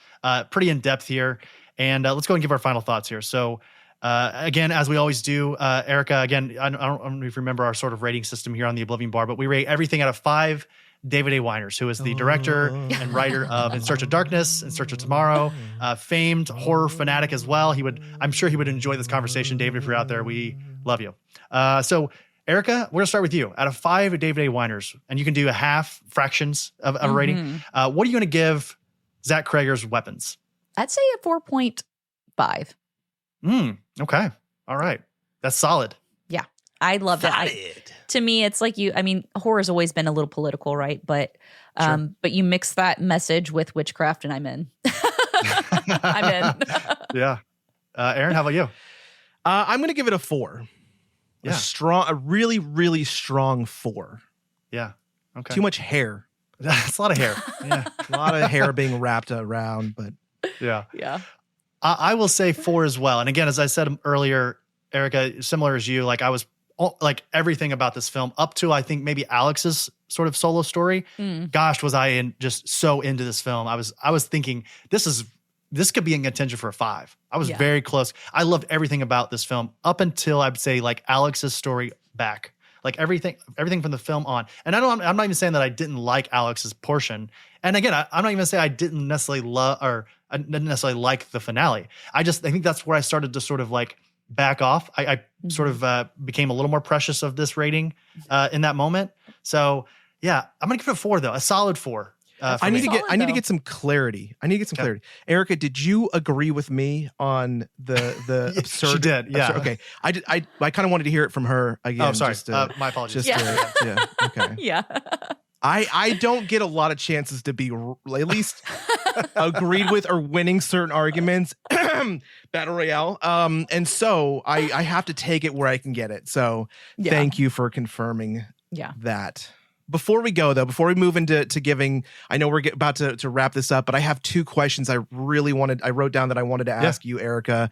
pretty in depth here. And let's go and give our final thoughts here. So, again, as we always do, Erica, again, I don't know if you remember our sort of rating system here on the Oblivion Bar, but we rate everything out of 5 David A. Weiners, who is the director and writer of In Search of Darkness, In Search of Tomorrow, famed horror fanatic as well. I'm sure he would enjoy this conversation. David, if you're out there, we love you. So, Erica, we're going to start with you. Out of 5 David A. Weiners, and you can do a half fractions of a rating, what are you going to give Zach Krager's Weapons? I'd say a 4.5. Okay. All right. That's solid. Yeah. I love that. To me, it's like horror's always been a little political, right? But but you mix that message with witchcraft and I'm in. I'm in. Yeah. Aaron, how about you? I'm going to give it a 4. Yeah. A really, really strong 4. Yeah. Okay. Too much hair. That's a lot of hair. Yeah. A lot of hair being wrapped around, but Yeah. Yeah. I will say 4 as well. And again, as I said earlier, Erica, similar as you, like I was like everything about this film up to, I think maybe Alex's sort of solo story. Gosh, was I just so into this film. I was thinking this could be in contention for a 5. I was very close. I loved everything about this film up until I'd say like Alex's story back. Like everything from the film on. And I'm not even saying that I didn't like Alex's portion. And again, I'm not even saying I didn't necessarily love or I didn't necessarily like the finale. I think that's where I started to sort of like back off. I sort of became a little more precious of this rating in that moment. So yeah, I'm gonna give it a 4 though, a solid 4. I need to get some clarity. Erica, did you agree with me on the absurd? She did. Yeah. Absurd, okay. I kind of wanted to hear it from her again. Oh, sorry. My apologies. Yeah. Okay. Yeah. I don't get a lot of chances to be at least agreed with or winning certain arguments. Battle Royale. And so I have to take it where I can get it. So thank you for confirming that. Before we go, though, before we move into giving, I know we're about to wrap this up, but I have 2 questions I wrote down that I wanted to ask you, Erica.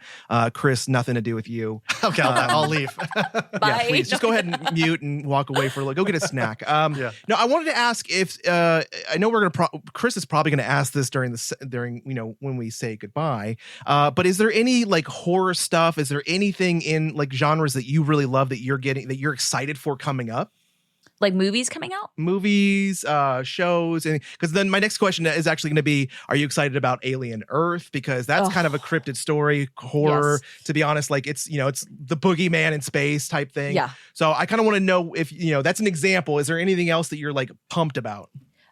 Chris, nothing to do with you. Okay, I'll leave. Bye. Yeah, please just go ahead and mute and walk away for a little. Go get a snack. No, I wanted to ask if I know we're gonna. Chris is probably gonna ask this during when we say goodbye. But is there any like horror stuff? Is there anything in like genres that you really love that you're excited for coming up? Like movies coming out? Movies, shows, and because then my next question is actually going to be: are you excited about Alien Earth? Because that's kind of a cryptid story horror. Yes. To be honest, like it's the boogeyman in space type thing. Yeah. So I kind of want to know if that's an example. Is there anything else that you're like pumped about?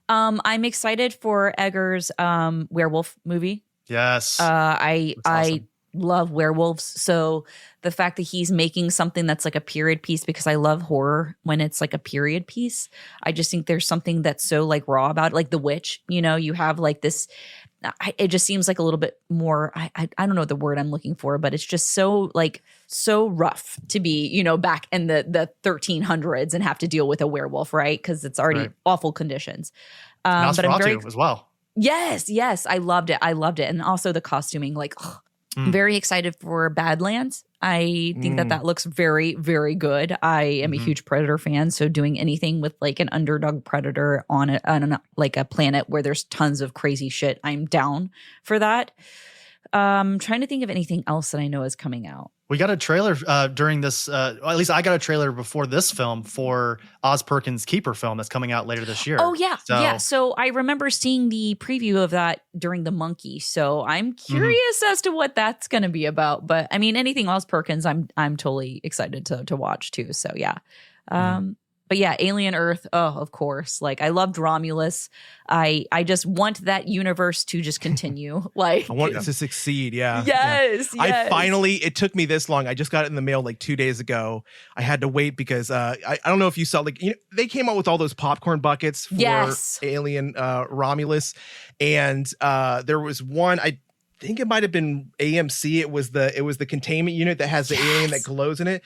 I'm excited for Eggers' werewolf movie. Yes. I love werewolves, so the fact that he's making something that's like a period piece, because I love horror when it's like a period piece. I just think there's something that's so like raw about it. Like The Witch, you have like this, it just seems like a little bit more, I don't know the word I'm looking for, but it's just so rough to be, back in the 1300s and have to deal with a werewolf, right? Because it's already awful conditions. But I'm very as well. Yes, I loved it. And also the costuming, like, I'm very excited for Badlands. I think that looks very, very good. I am a huge Predator fan, so doing anything with like an underdog predator on a planet where there's tons of crazy shit, I'm down for that. Trying to think of anything else that I know is coming out. We got a trailer during this, at least I got a trailer before this film for Oz Perkins' Keeper film that's coming out later this year. Oh, yeah. So I remember seeing the preview of that during the Monkey. So I'm curious as to what that's going to be about. But I mean, anything Oz Perkins, I'm totally excited to watch too. So yeah. But yeah, Alien Earth, of course. Like, I loved Romulus. I just want that universe to just continue. Like, I want it to succeed. Yeah. Yes. It took me this long. I just got it in the mail like 2 days ago. I had to wait because I don't know if you saw, like, they came out with all those popcorn buckets for Alien Romulus. And there was one, I think it might have been AMC. It was the containment unit that has the alien that glows in it.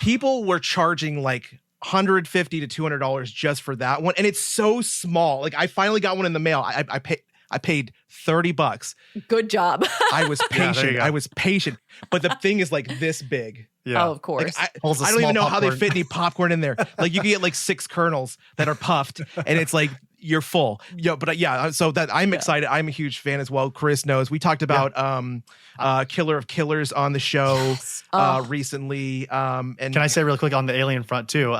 People were charging like $150 to $200 just for that one, and it's so small. Like I finally got one in the mail. I paid $30. Good job. I was patient. But the thing is like this big. Yeah. Oh, of course. Like, I don't even know how they fit any popcorn in there. Like you can get like 6 kernels that are puffed, and it's like you're full. Yeah, but so that I'm excited. I'm a huge fan as well. Chris knows. We talked about Killer of Killers on the show recently. And can I say real quick on the Alien front too?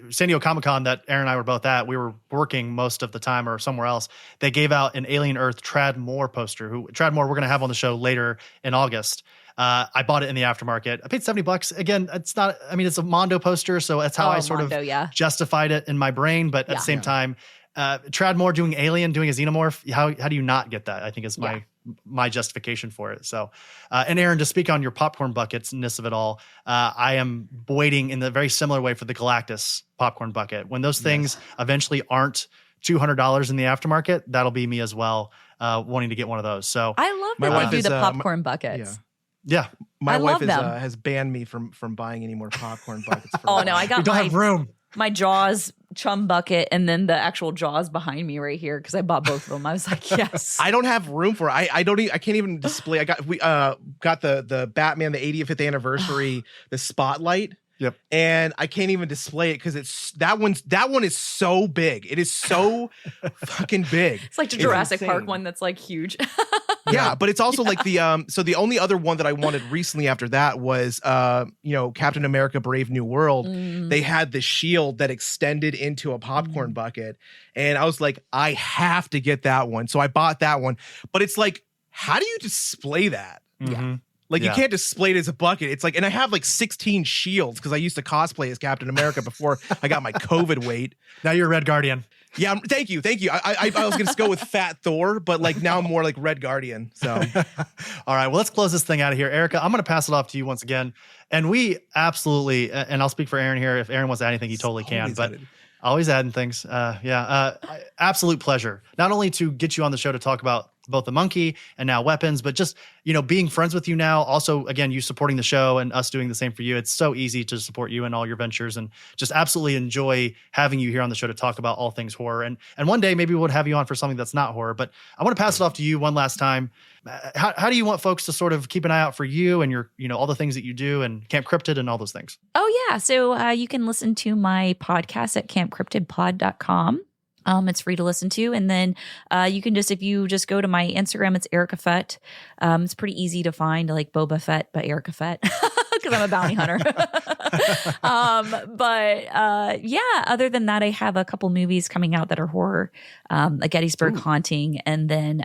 San Diego Comic-Con that Aaron and I were both at, we were working most of the time or somewhere else. They gave out an Alien Earth Trad Moore poster. Trad Moore we're going to have on the show later in August. I bought it in the aftermarket. I paid $70. Again, it's not, I mean, it's a Mondo poster, so that's how I sort Mondo, of justified it in my brain. But at the same time, Trad Moore doing Alien, doing a Xenomorph, how do you not get that? I think is my justification for it. So, and Aaron, to speak on your popcorn buckets-ness of it all, I am waiting in the very similar way for the Galactus popcorn bucket. When those things eventually aren't $200 in the aftermarket, that'll be me as well, wanting to get one of those. So I love that you do the popcorn buckets. Yeah. My wife has banned me from buying any more popcorn buckets. No, I got we don't have room. My Jaws chum bucket and then the actual Jaws behind me right here because I bought both of them. I was like, yes. I don't have room for it. I can't even display. We got the Batman, the 80th anniversary, the spotlight. Yep. And I can't even display it because it's that one is so big. It is so fucking big. It's like the Jurassic Park one that's like huge. Yeah, but it's also like the so the only other one that I wanted recently after that was Captain America Brave New World. They had the shield that extended into a popcorn bucket, and I was like, I have to get that one. So I bought that one. But it's like, how do you display that? Mm-hmm. Like you can't display it as a bucket. It's like, and I have like 16 shields because I used to cosplay as Captain America before I got my COVID weight. Now you're Red Guardian. Yeah, thank you. I was gonna go with Fat Thor, but like now I'm more like Red Guardian. So, all right. Well, let's close this thing out of here, Erica. I'm gonna pass it off to you once again, and we absolutely, and I'll speak for Aaron here. If Aaron wants to add anything, he totally can. But always adding things. Absolute pleasure. Not only to get you on the show to talk about both the monkey and now weapons, but just, being friends with you now. Also, again, you supporting the show and us doing the same for you. It's so easy to support you in all your ventures and just absolutely enjoy having you here on the show to talk about all things horror. And one day maybe we'll have you on for something that's not horror, but I want to pass it off to you one last time. How do you want folks to sort of keep an eye out for you and your, all the things that you do and Camp Cryptid and all those things? Oh yeah. So you can listen to my podcast at campcryptidpod.com. It's free to listen to. And then you can if you just go to my Instagram, it's Erica Fett. It's pretty easy to find, like Boba Fett, but Erica Fett, because I'm a bounty hunter. Other than that, I have a couple movies coming out that are horror, a Gettysburg Haunting, and then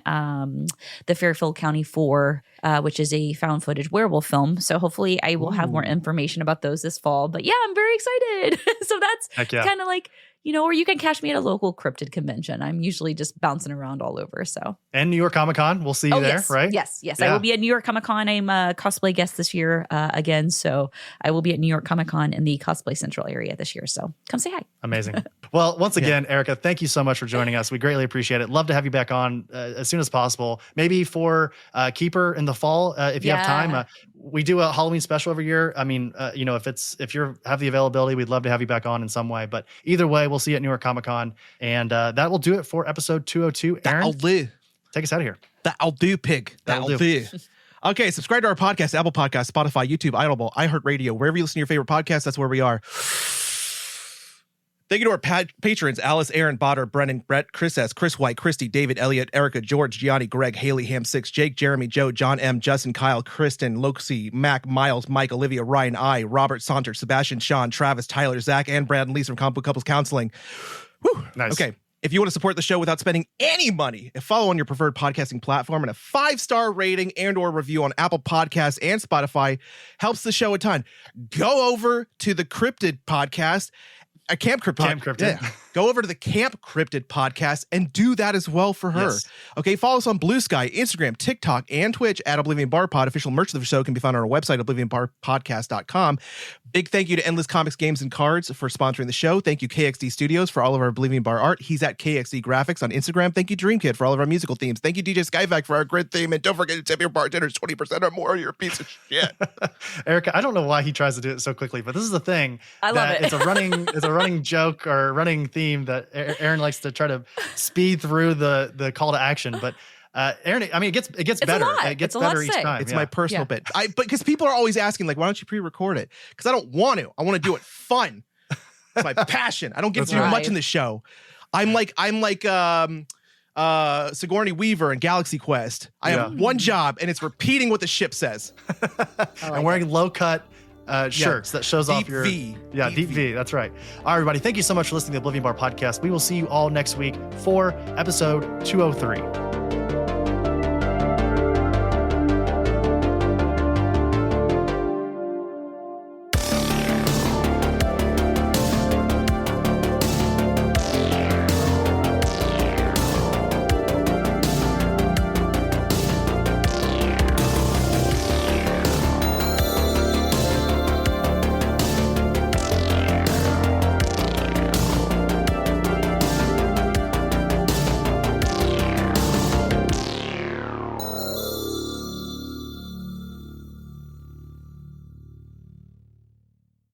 the Fairfield County 4, which is a found footage werewolf film. So hopefully I will have more information about those this fall. But yeah, I'm very excited. So that's kind of like, or you can catch me at a local cryptid convention. I'm usually just bouncing around all over. So, and New York Comic Con, we'll see you there, right? Yes. Yeah. I will be at New York Comic Con. I'm a cosplay guest this year again. So I will be at New York Comic Con in the Cosplay Central area this year. So come say hi. Amazing. Well, once again, Erica, thank you so much for joining us. We greatly appreciate it. Love to have you back on as soon as possible. Maybe for Keeper in the fall, if you have time. We do a Halloween special every year. I mean, if you have the availability, we'd love to have you back on in some way. But either way, we'll see you at New York Comic Con, and that will do it for episode 202. Aaron, that'll do. Take us out of here. That'll do, pig. That'll do. Okay, subscribe to our podcast, Apple Podcasts, Spotify, YouTube, Audible, iHeartRadio, wherever you listen to your favorite podcasts. That's where we are. Thank you to our patrons, Alice, Aaron, Botter, Brennan, Brett, Chris S., Chris White, Christy, David, Elliott, Erica, George, Gianni, Greg, Haley, Ham6, Jake, Jeremy, Joe, John M., Justin, Kyle, Kristen, Loxie, Mac, Miles, Mike, Olivia, Ryan, I, Robert, Saunter, Sebastian, Sean, Travis, Tyler, Zach, and Brad and Lisa from Comic Book Couples Counseling. Whew. Nice. Okay. If you want to support the show without spending any money, follow on your preferred podcasting platform, and a 5-star rating and or review on Apple Podcasts and Spotify helps the show a ton. Go over to the Cryptid podcast. Camp Cryptid. Yeah. go over to the Camp Cryptid podcast and do that as well for her. Yes. Okay, follow us on Blue Sky, Instagram, TikTok, and Twitch at Oblivion Bar Pod. Official merch of the show can be found on our website, oblivionbarpodcast.com. Big thank you to Endless Comics, Games, and Cards for sponsoring the show. Thank you, KXD Studios, for all of our Oblivion Bar art. He's at KXD Graphics on Instagram. Thank you, Dream Kid, for all of our musical themes. Thank you, DJ Skyvac, for our grid theme. And don't forget to tip your bartenders 20% or more. You're a piece of shit. Erica, I don't know why he tries to do it so quickly, but this is the thing. I love it. It's a running joke or a running theme that Aaron likes to try to speed through the call to action. But Aaron, I mean, it gets better. It gets better each time. It's my personal bit. But because people are always asking, like, why don't you pre-record it? Because I don't want to. I want to do it fun. It's my passion. I don't get to do much in the show. I'm like Sigourney Weaver in Galaxy Quest. I have one job, and it's repeating what the ship says. And wearing low cut shirts that shows off your V. Yeah, Deep V. That's right. All right, everybody. Thank you so much for listening to the Oblivion Bar podcast. We will see you all next week for episode 203.